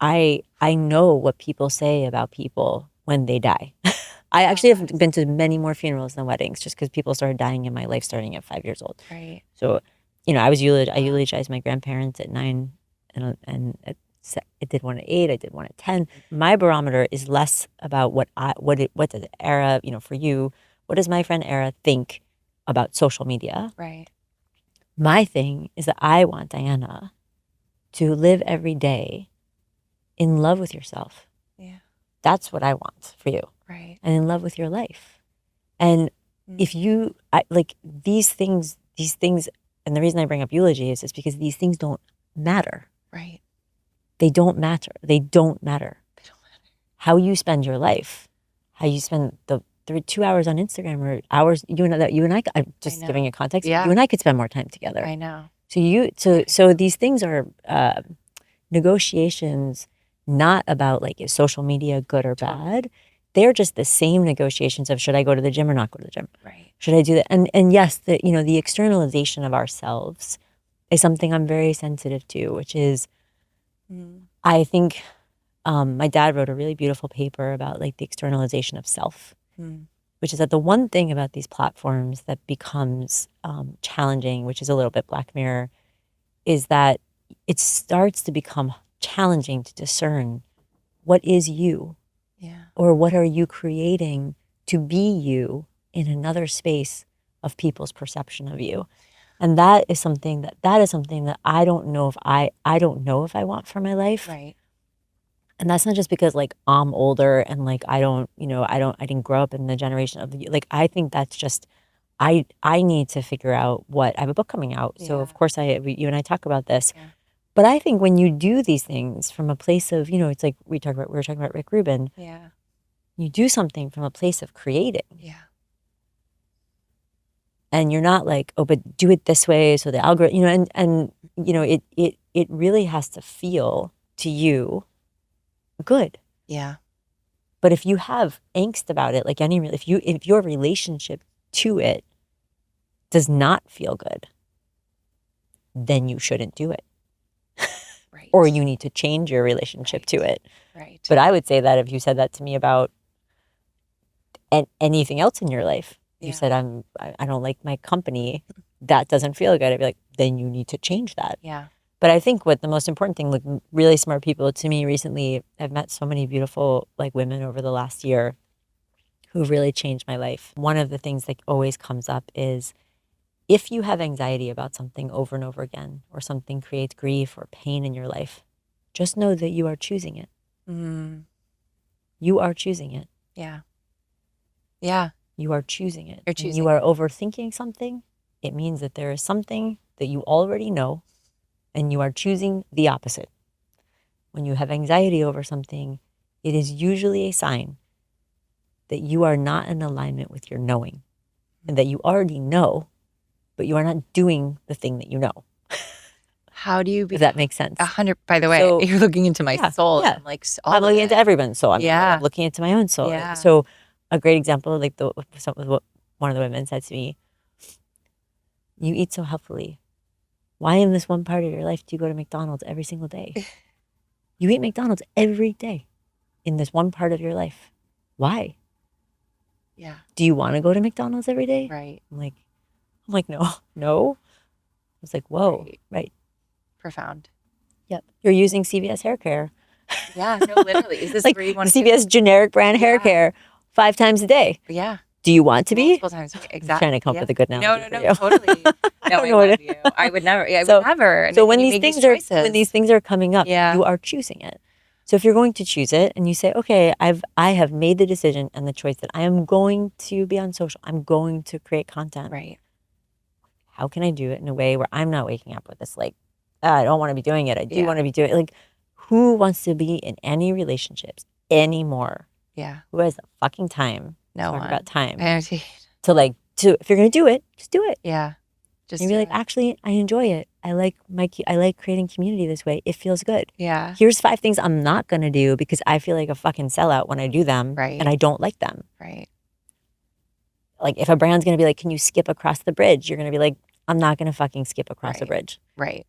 I know what people say about people when they die. I actually have been to many more funerals than weddings just because people started dying in my life starting at 5 years old. Right. So, I eulogized my grandparents at 9 and I did one at 8, I did one at 10. My barometer is less about what does Ara, for you, what does my friend Ara think about social media? Right. My thing is that I want Dianna to live every day in love with yourself. Yeah. That's what I want for you. Right. And in love with your life. And if you, these things, and the reason I bring up eulogy is because these things don't matter. Right. They don't matter. They don't matter. How you spend your life, how you spend the 2 hours on Instagram or hours, you and I, I'm just giving you context, you and I could spend more time together. I know. So these things are negotiations, not about like, is social media good or bad? They're just the same negotiations of, should I go to the gym or not go to the gym? Right. Should I do that? And yes, the externalization of ourselves is something I'm very sensitive to, which is, I think my dad wrote a really beautiful paper about like the externalization of self, which is that the one thing about these platforms that becomes challenging, which is a little bit Black Mirror, is that it starts to become challenging to discern what is you, or what are you creating to be you in another space of people's perception of you. And that is something that I don't know if I want for my life. Right. And that's not just because like I'm older and like I didn't grow up in the generation of like, I think that's just, I need to figure out I have a book coming out. So of course you and I talk about this, but I think when you do these things from a place of, it's like we were talking about Rick Rubin. Yeah. You do something from a place of creating. Yeah. And you're not like, oh, but do it this way. So the algorithm, it really has to feel to you good. Yeah. But if you have angst about it, like if your relationship to it does not feel good, then you shouldn't do it. Right. Or you need to change your relationship Right. to it. Right. But I would say that if you said that to me about anything else in your life, you said I don't like my company, that doesn't feel good. I'd be like, then you need to change that. Yeah. But I think what the most important thing, like really smart people to me recently, I've met so many beautiful like women over the last year who've really changed my life. One of the things that always comes up is if you have anxiety about something over and over again, or something creates grief or pain in your life, just know that you are choosing it. You are choosing it. Yeah. Yeah. You are choosing it. You're When choosing you are overthinking something, it means that there is something that you already know and you are choosing the opposite. When you have anxiety over something, it is usually a sign that you are not in alignment with your knowing and that you already know, but you are not doing the thing that you know. How do you If that makes sense. 100? By the way, So, you're looking into my soul. Yeah. And I'm like, I'm looking into everyone's soul. I'm looking into my own soul. Yeah. So a great example, like what one of the women said to me, you eat so healthfully. Why in this one part of your life do you go to McDonald's every single day? You eat McDonald's every day in this one part of your life. Why? Yeah. Do you want to go to McDonald's every day? Right. I'm like, no. I was like, whoa, right. Profound. Yep. You're using CVS hair care. Yeah, no, literally. Is this like where you the want to CVS generic brand hair care 5 times a day? Yeah. Do you want to be? Multiple times. Exactly. I'm trying to come up with a good analogy. No, totally. No, I love you. I would never. I would never. So when these things are coming up, you are choosing it. So if you're going to choose it and you say, okay, I have made the decision and the choice that I am going to be on social. I'm going to create content. Right. How can I do it in a way where I'm not waking up with this like, I don't want to be doing it. I do want to be doing it. Like, who wants to be in any relationships anymore? Yeah. Who has the fucking time? No talk one. about time. To if you're gonna do it, just do it. Yeah. Just and be like, actually, I enjoy it. I like creating community this way. It feels good. Yeah. Here's 5 things I'm not gonna do because I feel like a fucking sellout when I do them. Right. And I don't like them. Right. Like if a brand's gonna be like, can you skip across the bridge? You're gonna be like, I'm not gonna fucking skip across the bridge. Right.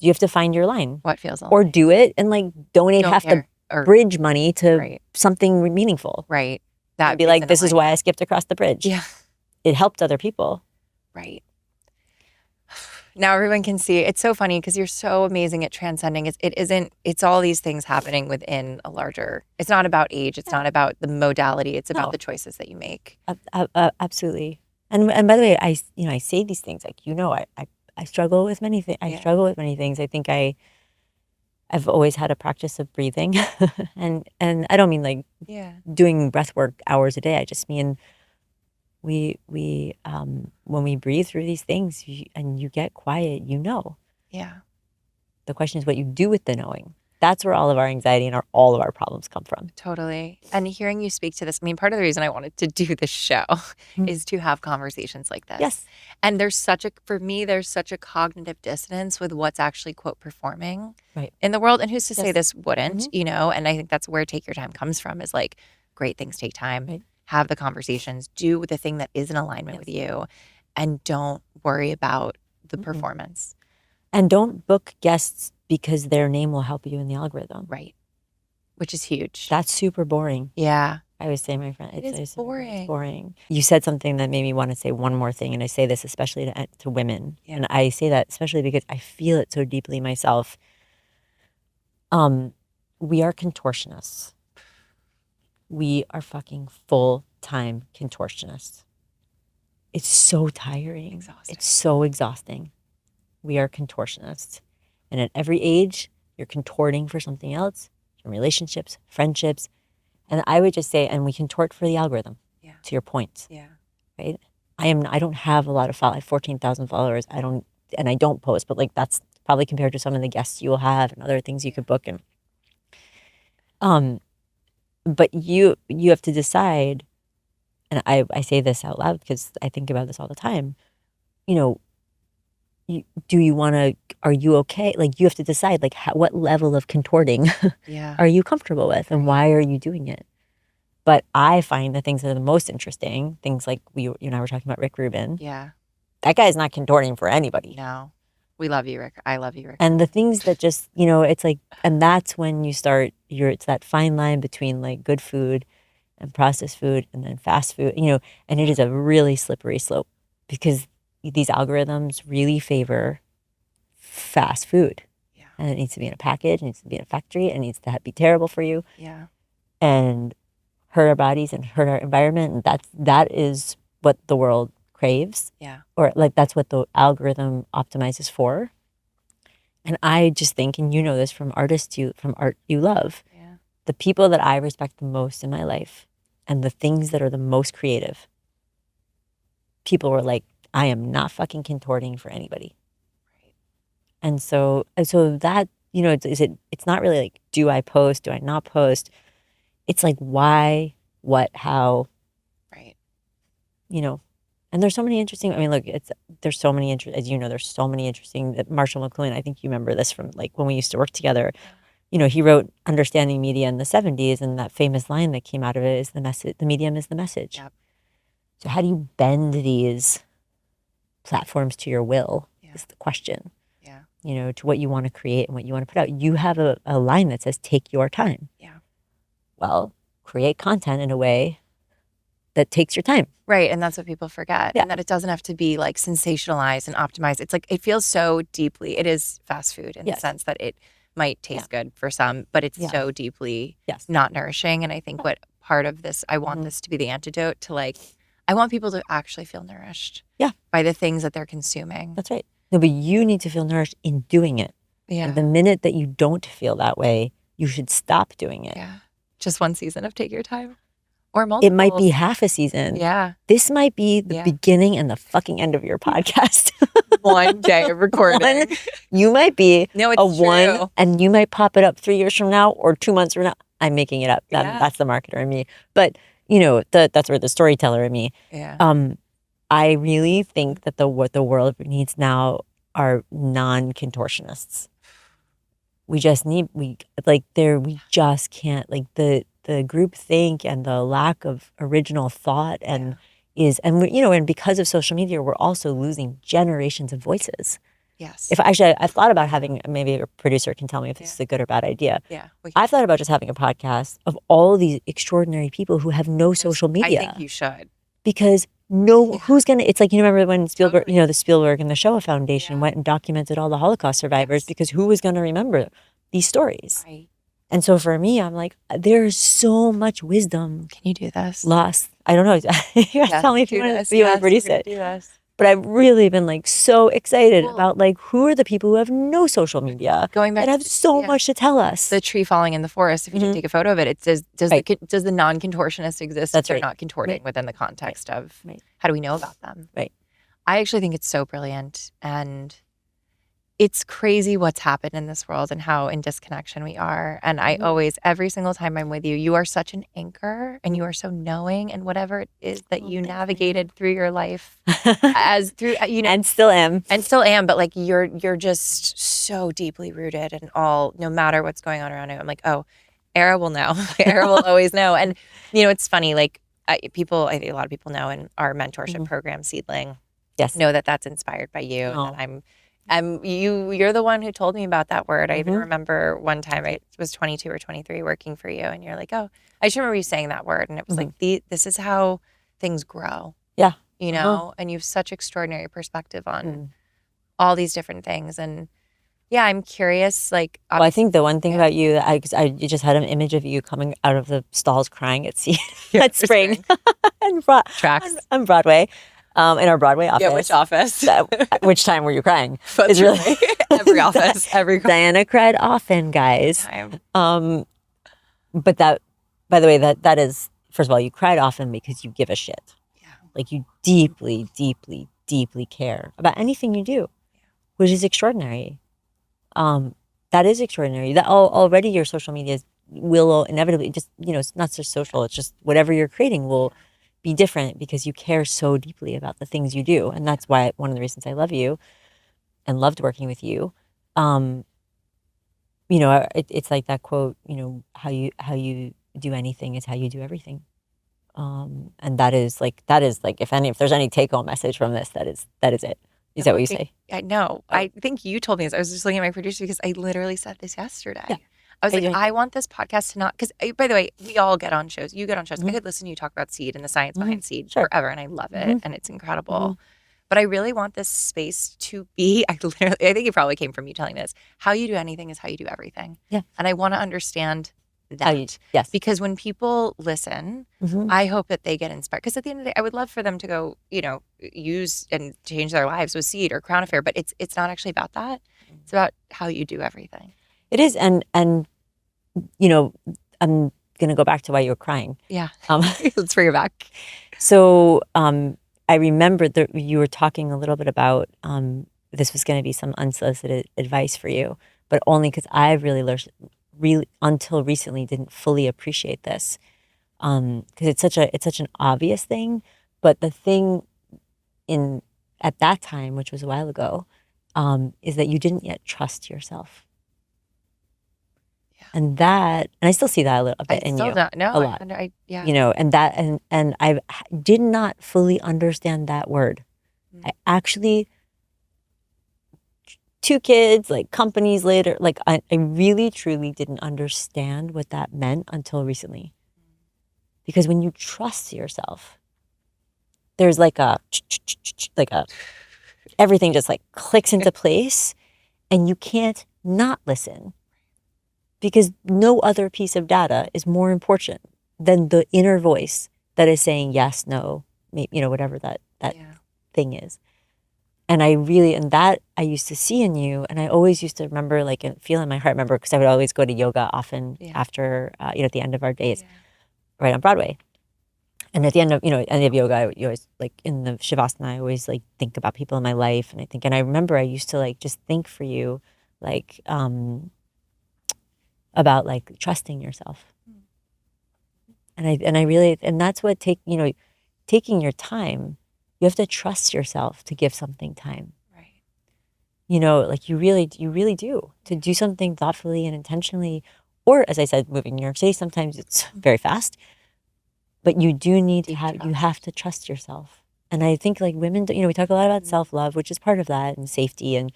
You have to find your line. What feels or do it and like donate half the bridge money to something meaningful. Right. That would be like, this is why I skipped across the bridge. Yeah. It helped other people. Right. Now everyone can see. It's so funny because you're so amazing at transcending. It's all these things happening within a larger, it's not about age. It's not about the modality. It's about the choices that you make. Absolutely. And by the way, I say these things like, I struggle with many things. I struggle with many things. I think I've always had a practice of breathing and I don't mean like doing breath work hours a day. I just mean we when we breathe through these things and you get quiet, Yeah. The question is what you do with the knowing. That's where all of our anxiety and all of our problems come from. Totally. And hearing you speak to this, I mean, part of the reason I wanted to do this show is to have conversations like this. Yes. And for me, there's such a cognitive dissonance with what's actually, quote, performing in the world. And who's to say this wouldn't, And I think that's where Take Your Time comes from, is like, great things take time. Right. Have the conversations, do the thing that is in alignment with you, and don't worry about the performance. And don't book guests because their name will help you in the algorithm. Right. Which is huge. That's super boring. Yeah. I always say, my friend, it's boring. It's boring. You said something that made me want to say one more thing. And I say this especially to women. Yeah. And I say that especially because I feel it so deeply myself. We are contortionists. We are fucking full-time contortionists. It's so tiring. Exhausting. It's so exhausting. We are contortionists. And at every age, you're contorting for something else, from relationships, friendships. And I would just say, and we contort for the algorithm, to your point. Yeah. Right? I don't have a lot of followers. I have 14,000 followers. I don't post, but like that's probably compared to some of the guests you will have and other things you could book. And but you have to decide, and I say this out loud because I think about this all the time, do you want to, are you okay? Like you have to decide like what level of contorting are you comfortable with and why are you doing it? But I find the things that are the most interesting, things like you and I were talking about Rick Rubin. Yeah. That guy's not contorting for anybody. No. We love you, Rick. I love you, Rick. And the things that just, it's like, and that's when you start, it's that fine line between like good food and processed food and then fast food, and it is a really slippery slope because these algorithms really favor fast food. Yeah. And it needs to be in a package, it needs to be in a factory, it needs to be terrible for you. Yeah. And hurt our bodies and hurt our environment. And that is what the world craves. Yeah. Or like that's what the algorithm optimizes for. And I just think, and you know this from from art you love, the people that I respect the most in my life and the things that are the most creative, people were like, I am not fucking contorting for anybody. Right. And so that, it's not really like, do I post? Do I not post? It's like, why, what, how, right. And there's so many interesting, look, there's so many, as you know, there's so many interesting, Marshall McLuhan, I think you remember this from like when we used to work together, he wrote Understanding Media in the 70s, and that famous line that came out of it is the medium is the message. Yep. So how do you bend these platforms to your will is the question. Yeah. To what you want to create and what you want to put out. You have a line that says, take your time. Yeah. Well, create content in a way that takes your time. Right. And that's what people forget. Yeah. And that it doesn't have to be like sensationalized and optimized. It's like, it feels so deeply, it is fast food in the sense that it might taste good for some, but it's so deeply not nourishing. And I think what part of this, I want this to be the antidote to like, I want people to actually feel nourished by the things that they're consuming. That's right. No, but you need to feel nourished in doing it. Yeah. And the minute that you don't feel that way, you should stop doing it. Yeah. Just one season of Take Your Time. Or multiple. It might be half a season. Yeah. This might be the beginning and the fucking end of your podcast. One day of recording. You might be it's one, and you might pop it up 3 years from now or 2 months from now. I'm making it up. That's the marketer in me. But, that's where the storyteller in me. Yeah. I really think that what the world needs now are non-contortionists. We just can't, like the group think and the lack of original thought and because of social media, we're also losing generations of voices. Yes. I've thought about having, maybe a producer can tell me if this is a good or bad idea. Yeah. I've thought about just having a podcast of all these extraordinary people who have no social media. I think you should. Because who's going to, it's like, remember when Spielberg, the Spielberg and the Shoah Foundation went and documented all the Holocaust survivors because who was going to remember these stories? Right. And so for me, I'm like, there's so much wisdom. Can you do this? Lost. I don't know. You guys tell me if you want to produce it. Do this. But I've really been like so excited about like who are the people who have no social media going back that have so much to tell us. The tree falling in the forest. If you just take a photo of it, does the non-contortionist exist if they're not contorting within the context of how do we know about them? Right. I actually think it's so brilliant, and it's crazy what's happened in this world and how in disconnection we are. And I always, every single time I'm with you, you are such an anchor and you are so knowing, and whatever it is that you navigated through your life and still am. But like you're just so deeply rooted in all, no matter what's going on around you. I'm like, oh, Ara will know. Ara will always know. And it's funny, like I think a lot of people know in our mentorship program, Seedling, know that that's inspired by you. Oh. And you're the one who told me about that word. I even remember one time I was 22 or 23 working for you, and you're like, oh, I just remember you saying that word, and it was like, this is how things grow. Yeah. And you have such extraordinary perspective on all these different things. And yeah, I'm curious, like. Well, I think the one thing about you, I just had an image of you coming out of the stalls crying at Spring and Tracks on Broadway. In our Broadway office. Yeah, which office? Which time were you crying? It's really every office, every. Diana cried often, guys. But that, by the way, that is, first of all, you cried often because you give a shit. Yeah. Like you deeply, deeply, deeply care about anything you do, which is extraordinary. That is extraordinary. That already your social media will inevitably just, it's not just social. It's just whatever you're creating will be different because you care so deeply about the things you do. And that's why one of the reasons I love you. and loved working with you. You know, it's like that quote, you know, how you do anything is how you do everything. And if there's any take home message from this, that is it. Is that what you say? I know. Oh. I think you told me this. I was just looking at my producer because I literally said this yesterday. Yeah. I was How you like, doing? I want this podcast to not, because by the way, we all get on shows. You get on shows. I Mhm. could listen to you talk about seed and the science behind seed Sure. forever, and I love it, and it's incredible. Mhm. But I really want this space to be, I think it probably came from you telling me this. How you do anything is how you do everything. Yeah. And I want to understand How you, that. yes. Because when people listen, Mhm. I hope that they get inspired. Because at the end of the day, I would love for them to go, you know, use and change their lives with seed or Crown Affair. But it's not actually about that. It's about how you do everything. It is, and you know, I'm gonna go back to why you were crying. Yeah. Let's bring it back. So I remembered that you were talking a little bit about this was going to be some unsolicited advice for you, but only because I really until recently didn't fully appreciate this because it's such an obvious thing. But the thing in at that time, which was a while ago, is that you didn't yet trust yourself. And I still see that a bit in you, a lot. Yeah. You know, and I did not fully understand that word. I actually, 2 kids, like companies later, like I really truly didn't understand what that meant until recently. Because when you trust yourself, there's like a everything just like clicks into place, and you can't not listen. Because no other piece of data is more important than the inner voice that is saying yes, no, maybe, you know, whatever that thing is. And that I used to see in you, and I always used to remember, like, and feel in my heart, remember, because I would always go to yoga often after, you know, at the end of our days, right on Broadway. And at the end of, you know, end of yoga, you always, like, in the Shavasana, I always, like, think about people in my life. And I remember I used to, like, just think for you, like, about like trusting yourself. And that's what taking your time, you have to trust yourself to give something time. Right. You know, like you really do, to do something thoughtfully and intentionally, or as I said, moving New York City, sometimes it's very fast, but you do need to you have to trust yourself. And I think like women, you know, we talk a lot about self-love, which is part of that, and safety and,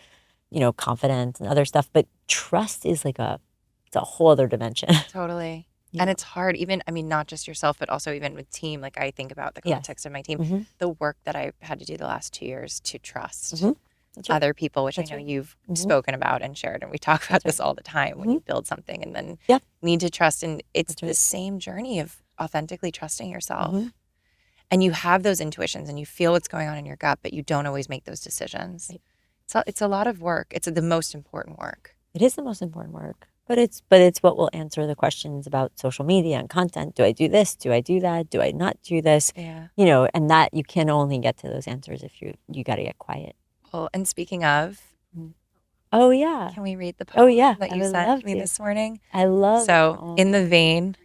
you know, confidence and other stuff, but trust is like it's a whole other dimension. Totally. And it's hard, even, I mean, not just yourself, but also even with team. Like I think about the context of my team, the work that I had to do the last 2 years to trust other people, which I know you've spoken about and shared. And we talk about this all the time when you build something and then need to trust. And it's the same journey of authentically trusting yourself. And you have those intuitions and you feel what's going on in your gut, but you don't always make those decisions. Right. It's a lot of work. It's the most important work. It is the most important work. But it's what will answer the questions about social media and content. Do I do this? Do I do that? Do I not do this? Yeah. You know, and that you can only get to those answers if you got to get quiet. Well, and speaking of, oh yeah, can we read the poem that you sent me to. This morning? I love so in the vein.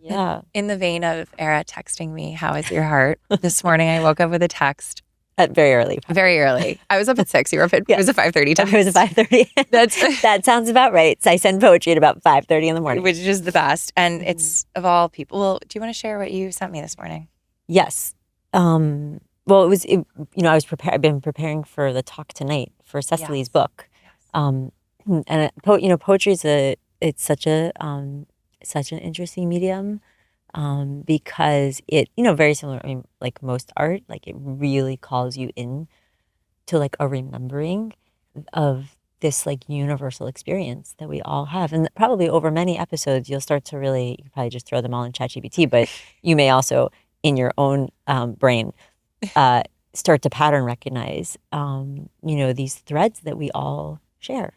Yeah. In the vein of Ara texting me, "How is your heart?" This morning, I woke up with a text. At very early. Very early. I was up at 6. You were up at, it was a 5:30 text. It was a 5:30. That sounds about right. So I send poetry at about 5:30 in the morning. Which is the best. And it's, of all people, well, do you want to share what you sent me this morning? Yes. Well, you know, I've been preparing for the talk tonight for Cecily's book. Yes. And you know, poetry it's such an interesting medium. Because it, you know, very similar, I mean, like most art, like it really calls you in to like a remembering of this like universal experience that we all have. And probably over many episodes, you'll start to really, you can probably just throw them all in ChatGPT, but you may also in your own brain start to pattern recognize, you know, these threads that we all share.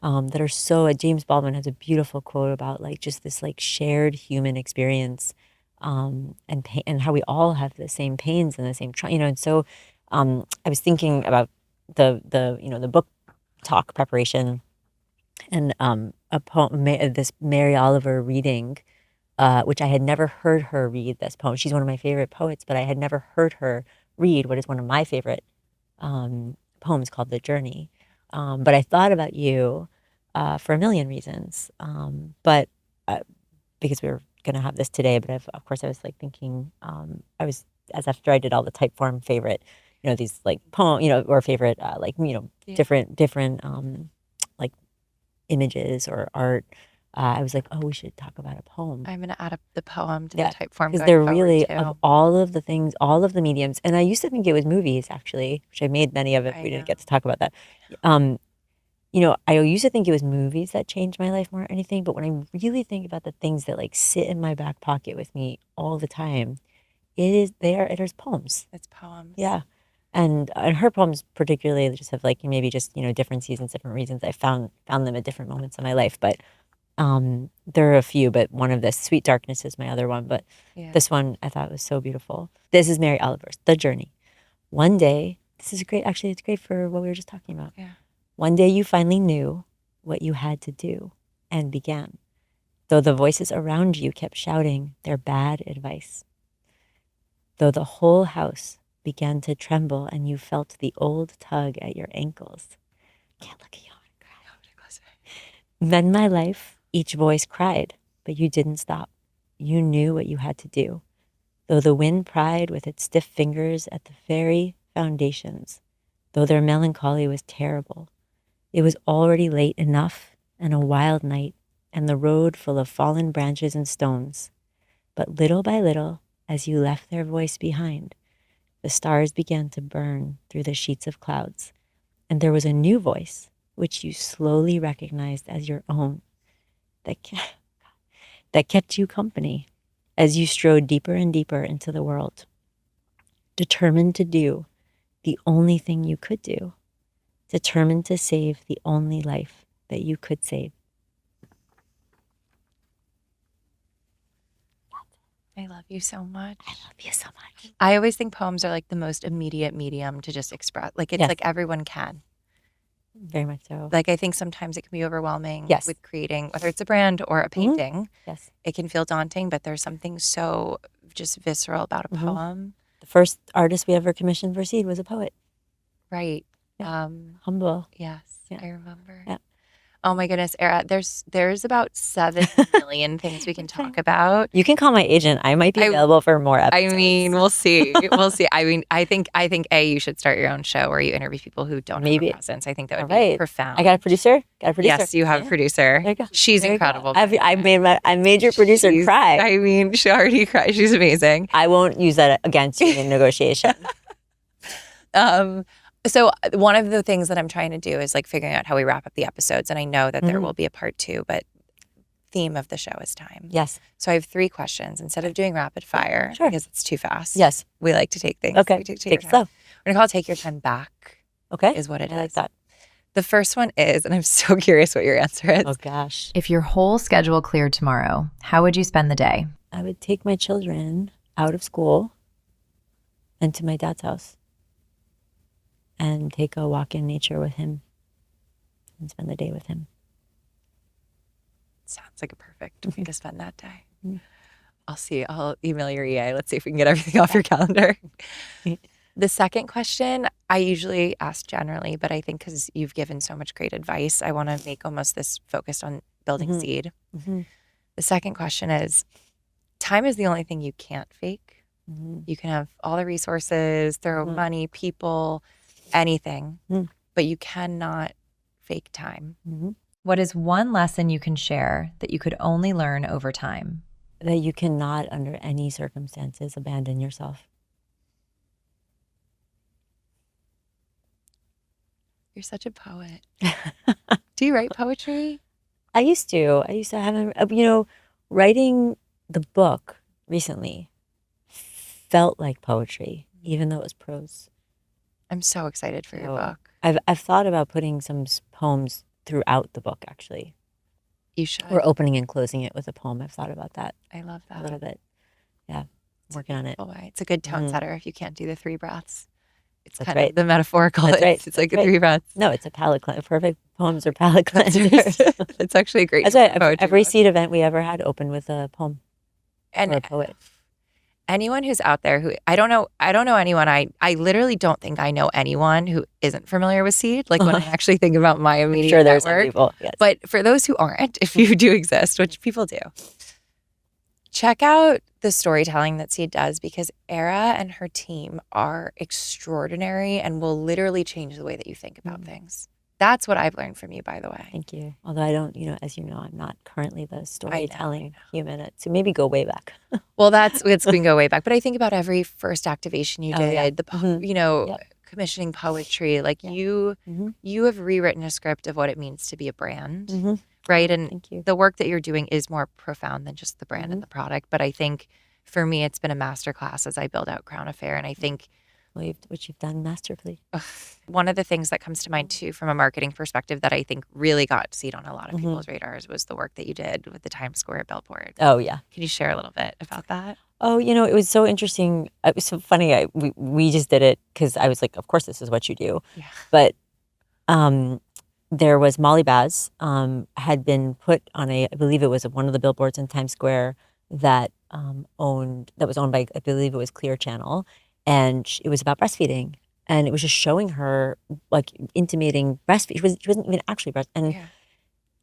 That are so, James Baldwin has a beautiful quote about like just this like shared human experience, and pain, and how we all have the same pains and the same you know. And so I was thinking about the you know, the book talk preparation, and a poem, this Mary Oliver reading, which I had never heard her read this poem. She's one of my favorite poets, but I had never heard her read what is one of my favorite poems called The Journey. But I thought about you for a million reasons. But because we were going to have this today, but of course I was like thinking, as after I did all the type form favorite, these like poem, or favorite, different like images or art. I was like, oh, we should talk about a poem. I'm going to add up the poem to the type form because going they're forward really too. of all of the things, all of the mediums. And I used to think it was movies actually, which I made many of it. We didn't get to talk about that. I used to think it was movies that changed my life more than anything. But when I really think about the things that like sit in my back pocket with me all the time, it is poems. It's poems. Yeah. And her poems particularly just have like maybe just, different seasons, different reasons. I found them at different moments in my life. But there are a few, but one of this, Sweet Darkness, is my other one. But this one I thought was so beautiful. This is Mary Oliver's The Journey. One day, this is great. Actually, it's great for what we were just talking about. Yeah. One day you finally knew what you had to do and began, though the voices around you kept shouting their bad advice. Though the whole house began to tremble and you felt the old tug at your ankles. Can't look at you. Then my life, each voice cried, but you didn't stop. You knew what you had to do. Though the wind pried with its stiff fingers at the very foundations, though their melancholy was terrible, it was already late enough and a wild night and the road full of fallen branches and stones. But little by little, as you left their voice behind, the stars began to burn through the sheets of clouds, and there was a new voice, which you slowly recognized as your own, that kept you company as you strode deeper and deeper into the world, determined to do the only thing you could do, determined to save the only life that you could save. I love you so much. I love you so much. I always think poems are like the most immediate medium to just express. Like it's like everyone can. Very much so. Like I think sometimes it can be overwhelming with creating, whether it's a brand or a painting. Yes. It can feel daunting, but there's something so just visceral about a poem. The first artist we ever commissioned for Seed was a poet. Right. Yeah. Humble. Yes. Yeah. I remember. Yeah. Oh my goodness, Ara, there's about 7 million things we can talk about. You can call my agent. I might be available for more episodes. I mean, we'll see. We'll see. I mean, I think you should start your own show where you interview people who don't have a presence. I think that would be profound. I got a producer? Yes, you have a producer. There you go. She's incredible. I made your producer cry. I mean, she already cried. She's amazing. I won't use that against you in negotiation. So one of the things that I'm trying to do is like figuring out how we wrap up the episodes. And I know that there will be a part 2, but theme of the show is time. Yes. So I have 3 questions instead of doing rapid fire because it's too fast. Yes. We like to take things. Okay. Take it slow. We're going to call it Take Your Time Back. Okay. Is what it is. I like that. The first one is, and I'm so curious what your answer is. Oh gosh. If your whole schedule cleared tomorrow, how would you spend the day? I would take my children out of school and to my dad's house and take a walk in nature with him and spend the day with him. Sounds like a perfect way to spend that day. I'll email your EA. Let's see if we can get everything off your calendar. The second question, I usually ask generally, but I think because you've given so much great advice, I want to make almost this focused on building Seed. The second question is, time is the only thing you can't fake. You can have all the resources, throw money, people, anything, but you cannot fake time. What is one lesson you can share that you could only learn over time? That you cannot, under any circumstances, abandon yourself. You're such a poet. Do you write poetry? I used to have, writing the book recently felt like poetry, even though it was prose. I'm so excited for your book. I've thought about putting some poems throughout the book, actually. You should. Or opening and closing it with a poem. I've thought about that. I love that. A little bit. Yeah, working on it. It's a good tone setter if you can't do the 3 breaths. It's That's kind of the metaphorical. It's like the 3 breaths. No, it's a palate cleanser. Perfect poems are palate cleansers. It's actually a great. That's why every Seed event we ever had opened with a poem or a poet. anyone who's out there who I don't know anyone. I literally don't think I know anyone who isn't familiar with Seed. Like when I actually think about my I'm immediate sure there's some network. people. Yes. But for those who aren't, if you do exist, which people do, check out the storytelling that Seed does, because Ara and her team are extraordinary and will literally change the way that you think about things. That's what I've learned from you, by the way. Thank you. Although I don't, as you know, I'm not currently the storytelling know. human. So maybe go way back. Well, it's been go way back. But I think about every first activation you did, yeah. the commissioning poetry. Like you have rewritten a script of what it means to be a brand, right? And Thank you. the work that you're doing is more profound than just the brand and the product. But I think for me, it's been a masterclass as I build out Crown Affair. And I think Which you've done masterfully. one of the things that comes to mind too, from a marketing perspective, that I think really got Seed on a lot of people's radars was the work that you did with the Times Square billboard. Oh yeah. Can you share a little bit about that? Oh, it was so interesting. It was so funny. We just did it because I was like, of course, this is what you do. Yeah. But there was Molly Baz had been put on I believe it was one of the billboards in Times Square that was owned by, I believe it was Clear Channel, and it was about breastfeeding, and it was just showing her like intimating breastfeeding. She wasn't even actually breast, and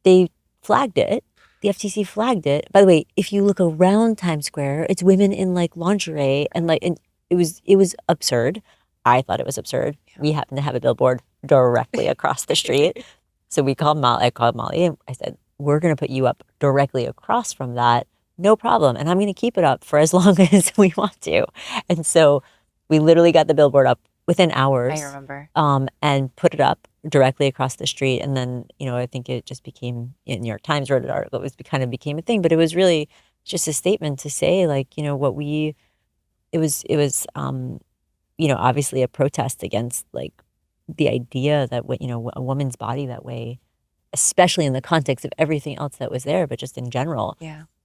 they flagged it. The FTC flagged it. By the way, if you look around Times Square, it's women in like lingerie and it was absurd. I thought it was absurd. Yeah. We happened to have a billboard directly across the street. So we called Molly. I called Molly and I said, we're going to put you up directly across from that. No problem. And I'm going to keep it up for as long as we want to. And so we literally got the billboard up within hours. I remember. And put it up directly across the street. And then, I think it just became, New York Times wrote an article. It became a thing, but it was really just a statement to say like, it was obviously a protest against like the idea that, a woman's body that way, especially in the context of everything else that was there, but just in general,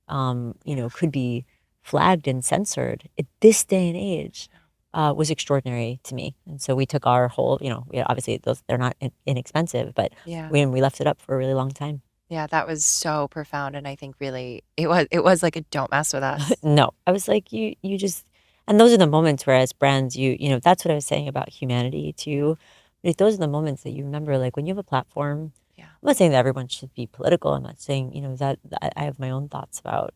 could be flagged and censored at this day and age. Was extraordinary to me. And so we took our whole, obviously they're not inexpensive, but we left it up for a really long time. Yeah, that was so profound. And I think really it was like a don't mess with us. No, I was like, you just, and those are the moments where as brands, that's what I was saying about humanity too. Like, those are the moments that you remember, like when you have a platform. I'm not saying that everyone should be political. I'm not saying, that I have my own thoughts about,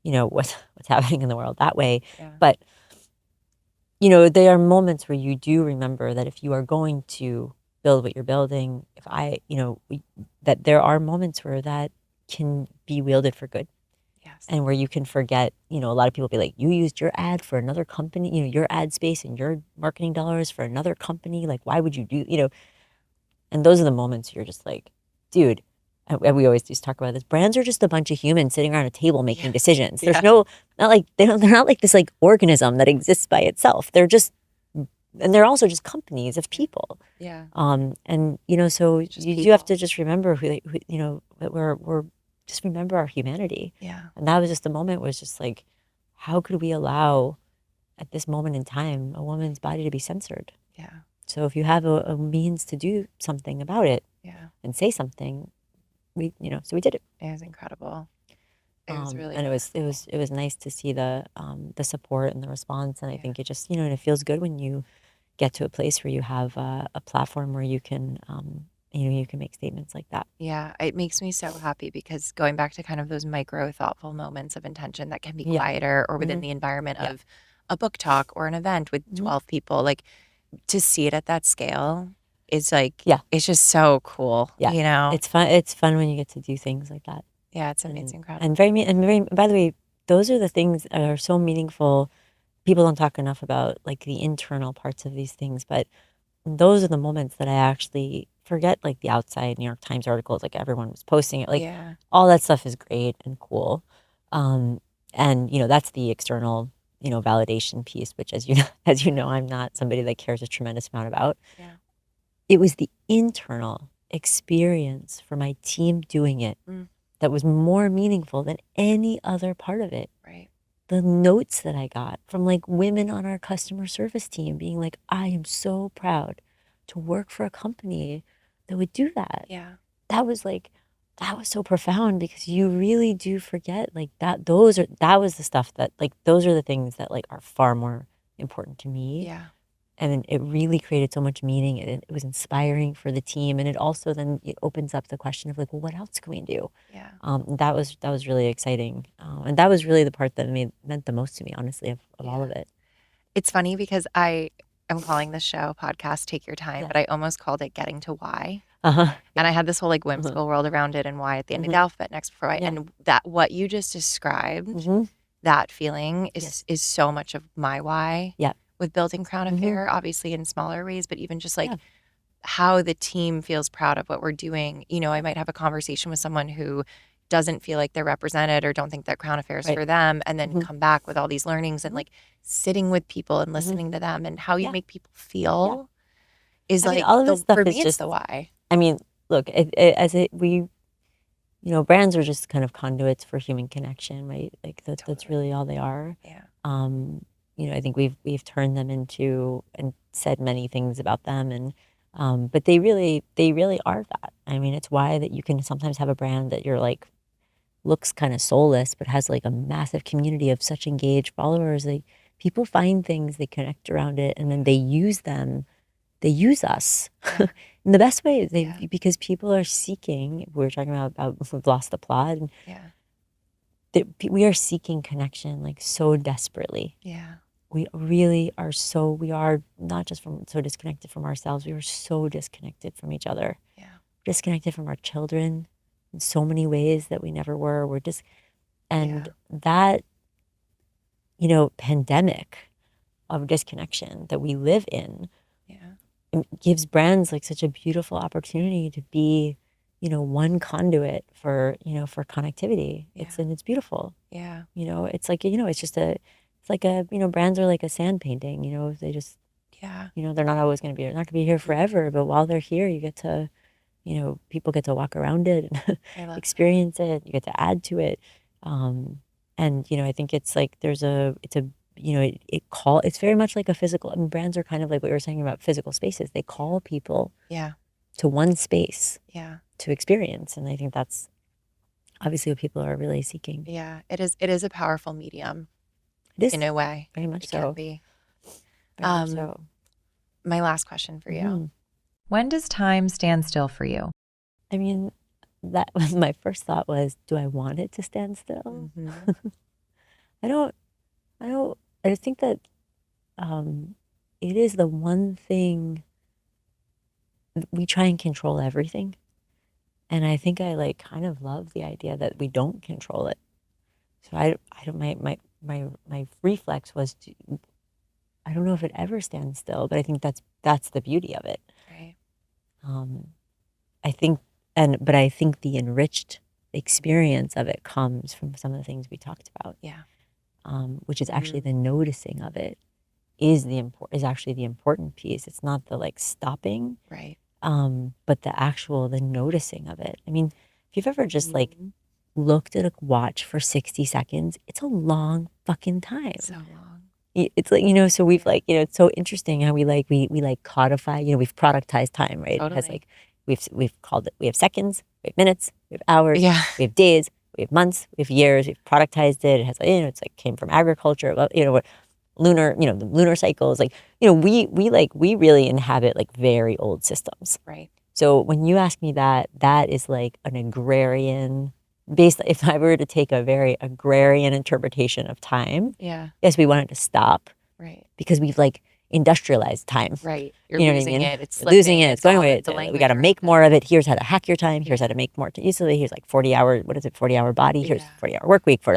what's happening in the world that way. But there are moments where you do remember that if you are going to build what you're building, that there are moments where that can be wielded for good. Yes. And where you can forget, a lot of people be like, you used your ad for another company, your ad space and your marketing dollars for another company. Like, why would you do, and those are the moments you're just like, dude, and we always just talk about this. Brands are just a bunch of humans sitting around a table making decisions. There's they're not like this like organism that exists by itself. They're just, and they're also just companies of people. Yeah. And so you have to just remember that we're just remember our humanity. Yeah. And that was just the moment was just like, how could we allow at this moment in time a woman's body to be censored? Yeah. So if you have a means to do something about it, and say something. So we did it. It was incredible. It was really, and it was nice to see the support and the response. And I think it just, and it feels good when you get to a place where you have a platform where you can, you can make statements like that. Yeah, it makes me so happy because going back to kind of those micro thoughtful moments of intention that can be quieter or within the environment of a book talk or an event with 12 people, like to see it at that scale is like, it's just so cool. Yeah. It's fun. It's fun when you get to do things like that. Yeah, it's incredible. And very, by the way, those are the things that are so meaningful. People don't talk enough about like the internal parts of these things, but those are the moments that I actually forget, like the outside New York Times articles, like everyone was posting it. Like all that stuff is great and cool. And that's the external, validation piece, which as you know, I'm not somebody that cares a tremendous amount about. Yeah. It was the internal experience for my team doing it that was more meaningful than any other part of it. Right. The notes that I got from like women on our customer service team being like, I am so proud to work for a company that would do that. Yeah. That was like, that was so profound, because you really do forget like that. That was the stuff that like, those are the things that like are far more important to me. Yeah. And it really created so much meaning, and it was inspiring for the team. And it also then it opens up the question of like, well, what else can we do? Yeah. That was really exciting. And that was really the part that meant the most to me, honestly, of all of it. It's funny because I am calling this show podcast Take Your Time, Yeah. but I almost called it Getting to Why. Uh-huh. And I had this whole like whimsical world around it, and why at the end of the alphabet next before why. Yeah. And that what you just described, that feeling is so much of my why. Yeah. With building Crown Affair, obviously in smaller ways, but even just like how the team feels proud of what we're doing. You know, I might have a conversation with someone who doesn't feel like they're represented or don't think that Crown Affair is for them, and then come back with all these learnings and like sitting with people and listening to them and how you make people feel is like all of this stuff for is me, it's just the why. I mean, look, brands are just kind of conduits for human connection, right? Like that's really all they are. Yeah. I think we've turned them into and said many things about them, and but they really are that. I mean, it's why that you can sometimes have a brand that you're like looks kind of soulless, but has like a massive community of such engaged followers. Like people find things, they connect around it, and then they use them. They use us in the best way. Because people are seeking. We were talking about we've lost the plot. And we are seeking connection like so desperately. Yeah. We really are we are not just so disconnected from ourselves, we are so disconnected from each other. Yeah. Disconnected from our children in so many ways that we never were. That, pandemic of disconnection that we live in gives brands like such a beautiful opportunity to be, one conduit for connectivity. It's beautiful. Yeah. It's like, brands are like a sand painting, they just, they're not always going to be, they're not going to be here forever, but while they're here, you get to, people get to walk around it and experience it. You get to add to it. And, I think it's like, it's very much like a physical, brands are kind of like what you were saying about physical spaces. They call people to one space to experience. And I think that's obviously what people are really seeking. Yeah, it is a powerful medium. It is. In a way. Very much it so. Can be. Very much so. My last question for you. When does time stand still for you? I mean, that was my first thought was, do I want it to stand still? I just think that it is the one thing we try and control everything. And I think I like kind of love the idea that we don't control it. So I don't, my reflex was I don't know if it ever stands still, but I think that's the beauty of it. Right. I think the enriched experience of it comes from some of the things we talked about. Yeah. Which is actually the noticing of it is actually the important piece. It's not the like stopping, right? But the noticing of it. I mean, if you've ever just like looked at a watch for 60 seconds, it's a long fucking time. So long. It's like, so we've like, it's so interesting how we like codify, we've productized time, right? Totally. It has like, we've called it, we have seconds, we have minutes, we have hours, we have days, we have months, we have years, we've productized it. It has, it's like came from agriculture, lunar, the lunar cycles, like, we really inhabit like very old systems. Right. So when you ask me that is like an agrarian if I were to take a very agrarian interpretation of time, yes, we want it to stop. Right. Because we've like industrialized time. Right. You're losing it. It's slipping. Losing it. It's going away. We got to make around more of it. Here's how to hack your time. Here's how to make more easily. Here's like 40-hour, 40-hour body. Here's 40-hour work week for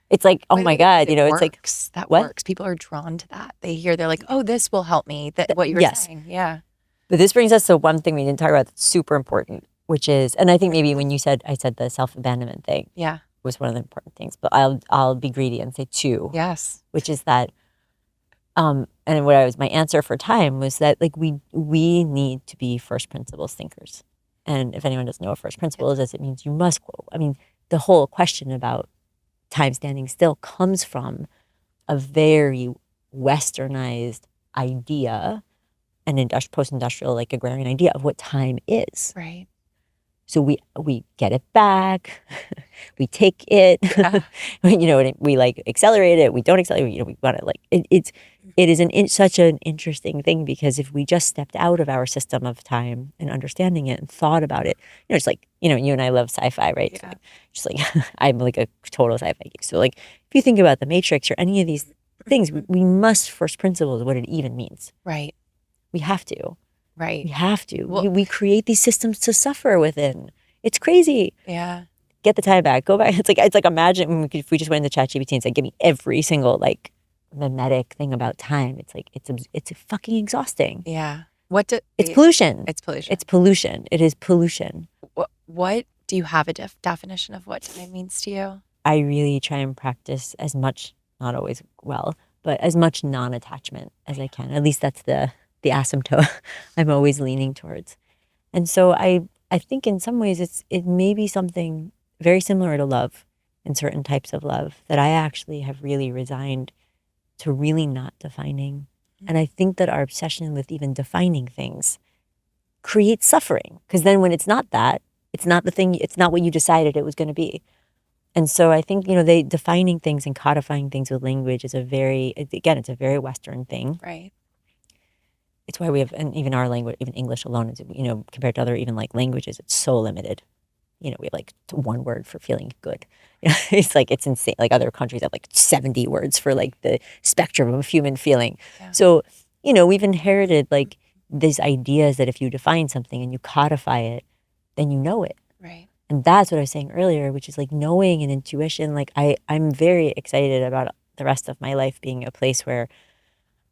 it's like, oh my God, it's like that works. People are drawn to that. They're like, oh, this will help me. What you were saying. Yeah. But this brings us to one thing we didn't talk about that's super important, which is, and I think maybe when I said the self-abandonment thing, was one of the important things. But I'll be greedy and say two. Yes. Which is that, and my answer for time was that like we need to be first principles thinkers. And if anyone doesn't know what first principles is, it means you must quote. I mean, the whole question about time standing still comes from a very westernized idea, an post-industrial like agrarian idea of what time is. Right. So we get it back, we take it, Yeah. we like accelerate it, we don't accelerate, we want to like, it is such an interesting thing, because if we just stepped out of our system of time and understanding it and thought about it, it's like, you and I love sci-fi, right? Yeah. So like, just like, I'm like a total sci-fi geek. So like, if you think about the Matrix or any of these things, we must first principles what it even means. Right. We have to. Right. We have to. Well- we create these systems to suffer within. It's crazy. Yeah. Get the time back. Go back. It's like imagine if we just went into ChatGPT and said, give me every single like mimetic thing about time. It's like it's fucking exhausting. Yeah. It's pollution. It's pollution. It's pollution. It is pollution. What do you have a definition of what time means to you? I really try and practice as much, not always well, but as much non-attachment as I can. At least that's the asymptote I'm always leaning towards. And so I think in some ways it may be something very similar to love, in certain types of love, that I actually have really resigned to really not defining. And I think that our obsession with even defining things creates suffering, because then when it's not that, it's not the thing, it's not what you decided it was going to be. And so I think, they defining things and codifying things with language is it's a very Western thing. Right. It's why we have, and even our language, even English alone is, compared to other even like languages, it's so limited. We have like one word for feeling good. It's like, it's insane. Like other countries have like 70 words for like the spectrum of human feeling. Yeah. So, we've inherited like these ideas that if you define something and you codify it, then you know it. Right. And that's what I was saying earlier, which is like knowing and intuition. Like I'm very excited about the rest of my life being a place where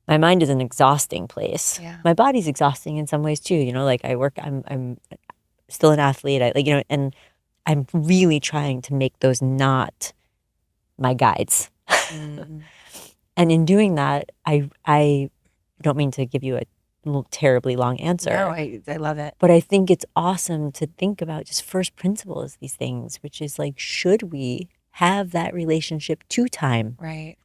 my mind is an exhausting place. Yeah. My body's exhausting in some ways too. Like I work, I'm still an athlete. And I'm really trying to make those not my guides. Mm. And in doing that, I don't mean to give you a terribly long answer. No, I love it. But I think it's awesome to think about just first principles, these things, which is like, should we have that relationship to time? Right.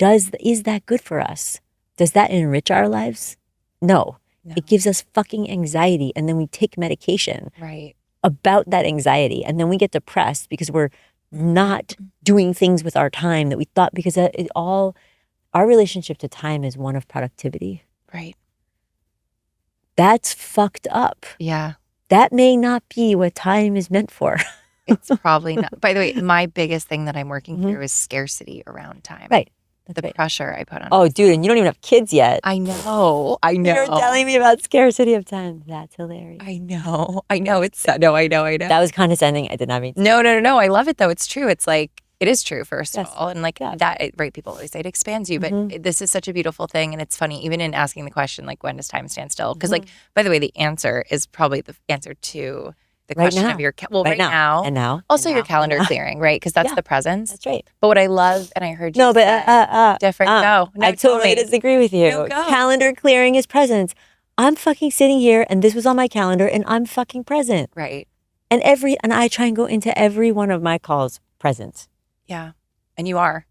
Is that good for us? Does that enrich our lives? No. It gives us fucking anxiety, and then we take medication Right. about that anxiety, and then we get depressed because we're not doing things with our time that we thought, because our relationship to time is one of productivity. Right. That's fucked up. Yeah. That may not be what time is meant for. It's probably not. By the way, my biggest thing that I'm working through is scarcity around time. Right. The pressure I put on. Oh, dude, and you don't even have kids yet. I know. You're telling me about scarcity of time. That's hilarious. I know. It's no. I know. That was condescending. I did not mean to. No. I love it though. It's true. It's like, it is true, first of Yes. all. And like that, right? People always say it expands you, but this is such a beautiful thing. And it's funny, even in asking the question, like, when does time stand still? Because like, by the way, the answer is probably the answer to the Right question now. of your, right now. And now. Also and your now, calendar and now. clearing, right? Because that's Yeah. the presence. That's right. But what I love, and I heard you No, but say, different. No, I tell totally me. disagree with you. No, go. Calendar clearing is presence. I'm fucking sitting here, and this was on my calendar, and I'm fucking present. Right. And I try and go into every one of my calls present. Yeah. And you are.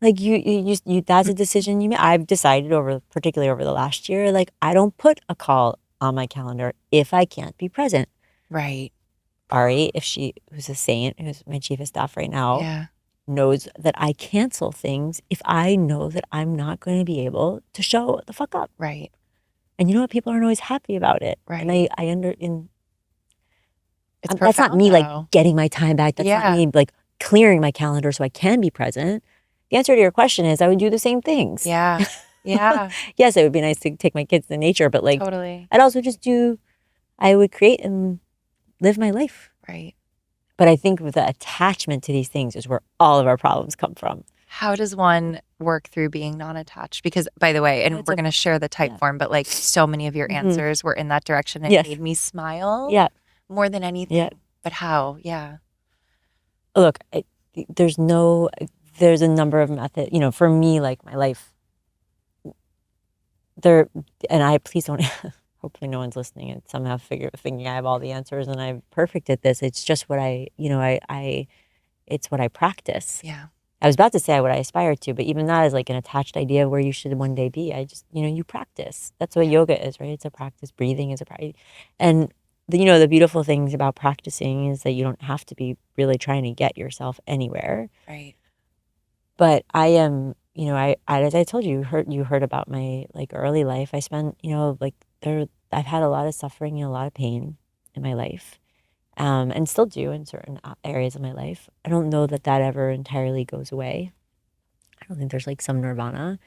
Like you that's a decision you made. I've decided particularly over the last year, like I don't put a call on my calendar if I can't be present. Right. Ari, who's a saint, who's my chief of staff right now, Yeah. knows that I cancel things if I know that I'm not going to be able to show the fuck up. Right. And you know what? People aren't always happy about it. Right. And It's that's not profound, me though. like getting my time back. That's Yeah. not me like clearing my calendar so I can be present. The answer to your question is I would do the same things. Yeah. Yeah. Yes, it would be nice to take my kids to nature, but like Totally. I'd also I would create and live my life. Right. But I think with the attachment to these things is where all of our problems come from. How does one work through being non-attached? Because, by the way, and That's we're going to share the type form, but like so many of your answers were in that direction. It Yes. made me smile Yeah. more than anything. Yeah. But how? Yeah. Look, there's a number of methods, for me, like my life there, and please don't, hopefully no one's listening and somehow thinking I have all the answers and I'm perfect at this. It's just what it's what I practice. Yeah. I was about to say what I aspire to, but even that is like an attached idea of where you should one day be. I just, you practice. That's what yoga is, right? It's a practice. Breathing is a practice. And the beautiful things about practicing is that you don't have to be really trying to get yourself anywhere. Right. But I am, as I told you, you heard about my like early life. I spent, I've had a lot of suffering and a lot of pain in my life, and still do in certain areas of my life. I don't know that ever entirely goes away. I don't think there's like some nirvana.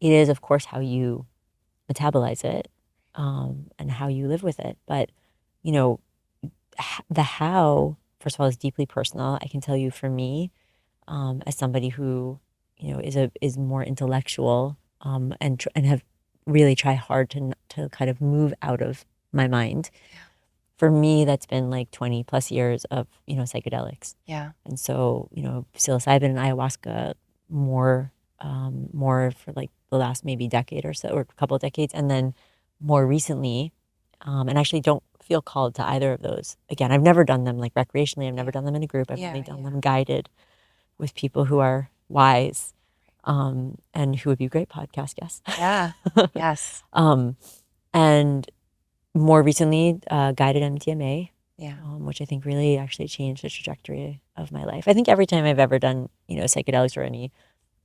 It is, of course, how you metabolize it, and how you live with it. But, you know, the how, first of all, is deeply personal. I can tell you for me, as somebody who, is more intellectual, and have really tried hard to kind of move out of my mind. Yeah. For me, that's been like 20 plus years of, psychedelics. Yeah. And so, psilocybin and ayahuasca more, more for like the last maybe decade or so, or a couple of decades. And then more recently, and actually don't feel called to either of those. Again, I've never done them like recreationally. I've never done them in a group. I've only done them guided with people who are wise, and who would be great podcast guests. Yeah. Yes. And more recently, guided MDMA, Yeah. which I think really actually changed the trajectory of my life. I think every time I've ever done, psychedelics or any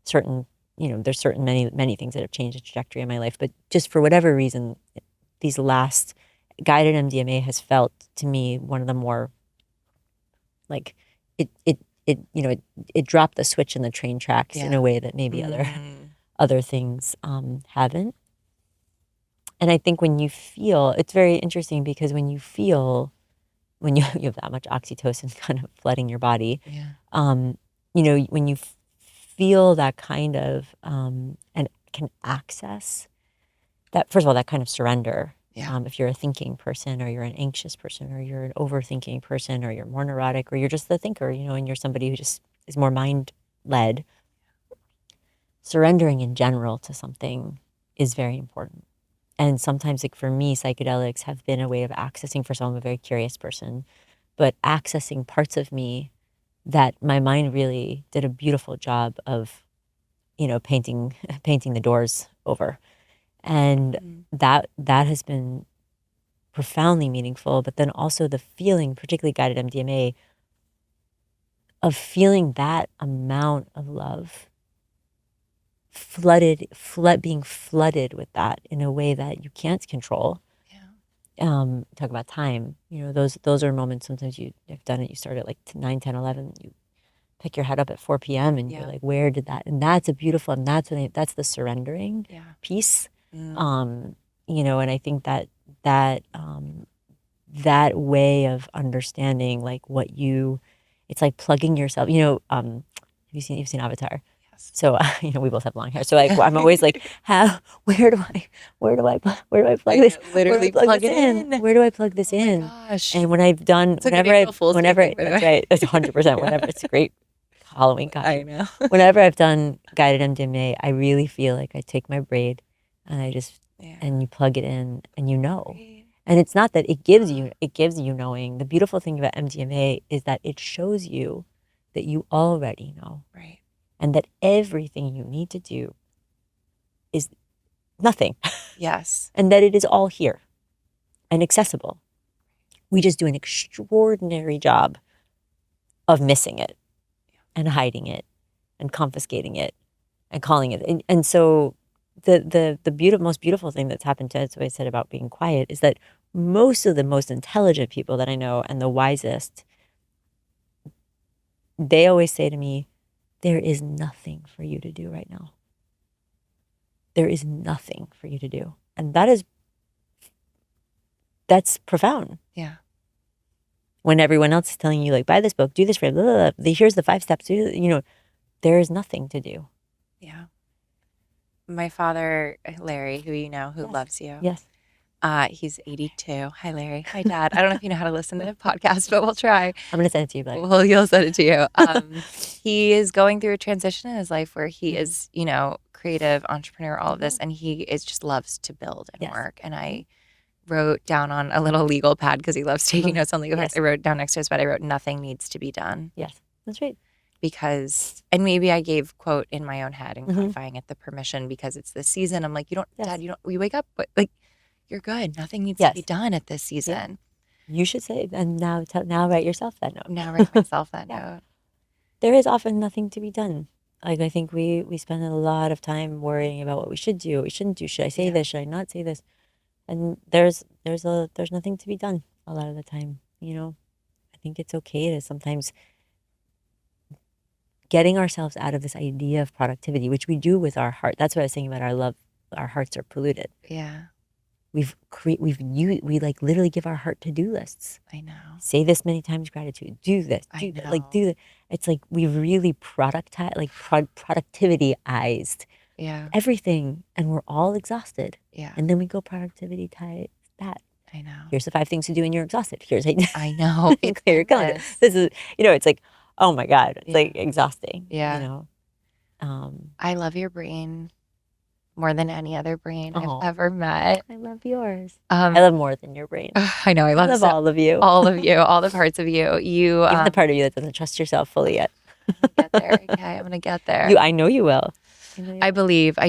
certain, there's certain many things that have changed the trajectory of my life. But just for whatever reason, these last guided MDMA has felt to me one of the more like it dropped the switch in the train tracks in a way that maybe other things haven't. And I think when you feel, it's very interesting because when you feel, when you have that much oxytocin kind of flooding your body, when you feel that kind of, and can access that, first of all, that kind of surrender. If you're a thinking person, or you're an anxious person, or you're an overthinking person, or you're more neurotic, or you're just the thinker, and you're somebody who just is more mind-led, surrendering in general to something is very important. And sometimes, like for me, psychedelics have been a way of accessing, for some, I'm a very curious person, but accessing parts of me that my mind really did a beautiful job of, painting the doors over. And that has been profoundly meaningful. But then also the feeling, particularly guided MDMA, of feeling that amount of love, being flooded with that in a way that you can't control. Talk about time. Those are moments. Sometimes you've done it. You start at like 9, 10, 11. You pick your head up at 4 p.m. and you're like, where did that? And that's a beautiful. And that's the surrendering piece. And I think that way of understanding like it's like plugging yourself. You've seen Avatar. Yes. So we both have long hair. So like I'm always like, where do I plug this? Literally plug it in. Where do I plug this in? Gosh. And when I've done, that's right, that's 100%. Whenever it's a great Halloween costume. I know. Whenever I've done guided MDMA, I really feel like I take my braid and I just and you plug it in and and it's not that it gives you knowing. The beautiful thing about MDMA is that it shows you that you already know, right, and that everything you need to do is nothing. Yes. And that it is all here and accessible. We just do an extraordinary job of missing it and hiding it and confiscating it and calling it. And so the most beautiful thing that's happened to us, what I said about being quiet, is that most of the most intelligent people that I know and the wisest, they always say to me, there is nothing for you to do right now. There is nothing for you to do. And that's profound. Yeah. When everyone else is telling you, like, buy this book, do this for blah, blah, blah, here's the 5 steps, there is nothing to do. Yeah. My father, Larry, who who loves you. Yes. He's 82. Hi, Larry. Hi, Dad. I don't know if you know how to listen to the podcast, but we'll try. I'm going to send it to you. But well, you'll send it to you. He is going through a transition in his life where he is, creative, entrepreneur, all of this, and he just loves to build and work. And I wrote down on a little legal pad, because he loves taking notes on legal pads. I wrote down next to his bed, I wrote, nothing needs to be done. Yes, that's right. Because, and maybe I gave quote in my own head and codifying it the permission, because it's this season. I'm like, Dad, we wake up, but like, you're good. Nothing needs to be done at this season. You should say, and now write yourself that note. Now write myself that note. There is often nothing to be done. Like, I think we spend a lot of time worrying about what we should do, what we shouldn't do. Should I say this? Should I not say this? And there's nothing to be done a lot of the time. You know, I think it's okay to sometimes getting ourselves out of this idea of productivity, which we do with our heart. That's what I was saying about our love. Our hearts are polluted. Yeah. We like literally give our heart to-do lists. I know. Say this many times, gratitude. Do this. Do that. Like, do that. It's like we've really productivityized everything, and we're all exhausted. Yeah. And then we go productivity-tize that. I know. Here's the 5 things to do when you're exhausted. Here's I know. It's clear your calendar. This is, it's like, oh my God, it's like exhausting. Yeah. I love your brain more than any other brain I've ever met. I love yours. I love more than your brain. I know. I love all of you. All of you. All the parts of you. Even the part of you that doesn't trust yourself fully yet. Get there. Okay, I'm gonna get there. I know you will. I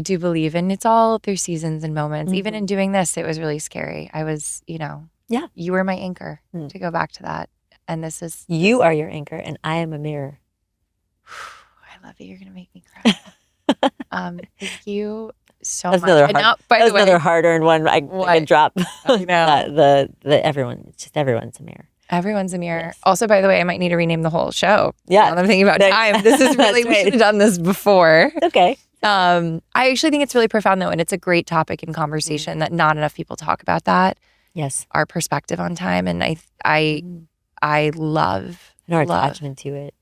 do believe, and it's all through seasons and moments. Even in doing this, it was really scary. I was, you were my anchor to go back to that. And you are your anchor, and I am a mirror. I love you. You're gonna make me cry. Thank you so much. Another hard-earned one. I drop. I know. Everyone's a mirror. Everyone's a mirror. Yes. Also, by the way, I might need to rename the whole show. Yeah. Now that I'm thinking about time. This is really, we should have done this before. Okay. I actually think it's really profound though. And it's a great topic in conversation that not enough people talk about that. Yes. Our perspective on time. And I love. And our attachment to it.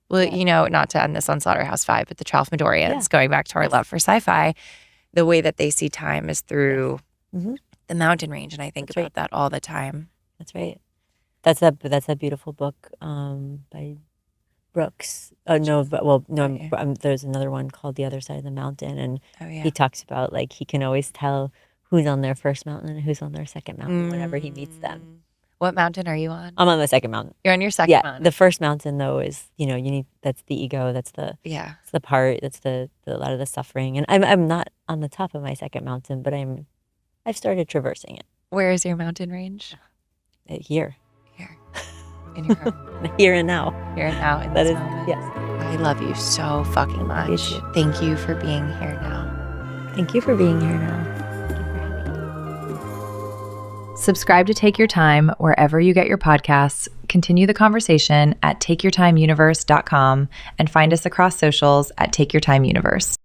Well, not to end this on Slaughterhouse-5, but the Tralfamadorians, going back to our love for sci-fi, the way that they see time is through the mountain range. And I think about that all the time. That's right. That's that beautiful book by Brooks. Oh no, there's another one called The Other Side of the Mountain, and he talks about like he can always tell who's on their first mountain and who's on their second mountain whenever he meets them. What mountain are you on? I'm on the second mountain. You're on your second mountain. The first mountain though is that's the ego, that's the part, that's the a lot of the suffering, and I'm not on the top of my second mountain, but I've started traversing it. Where is your mountain range? Here. In your home. Here and now. Here and now in this moment. Yes. I love you so fucking much. Thank you for being here now. Thank you for being here now. Subscribe to Take Your Time wherever you get your podcasts. Continue the conversation at takeyourtimeuniverse.com and find us across socials at Take Your Time Universe.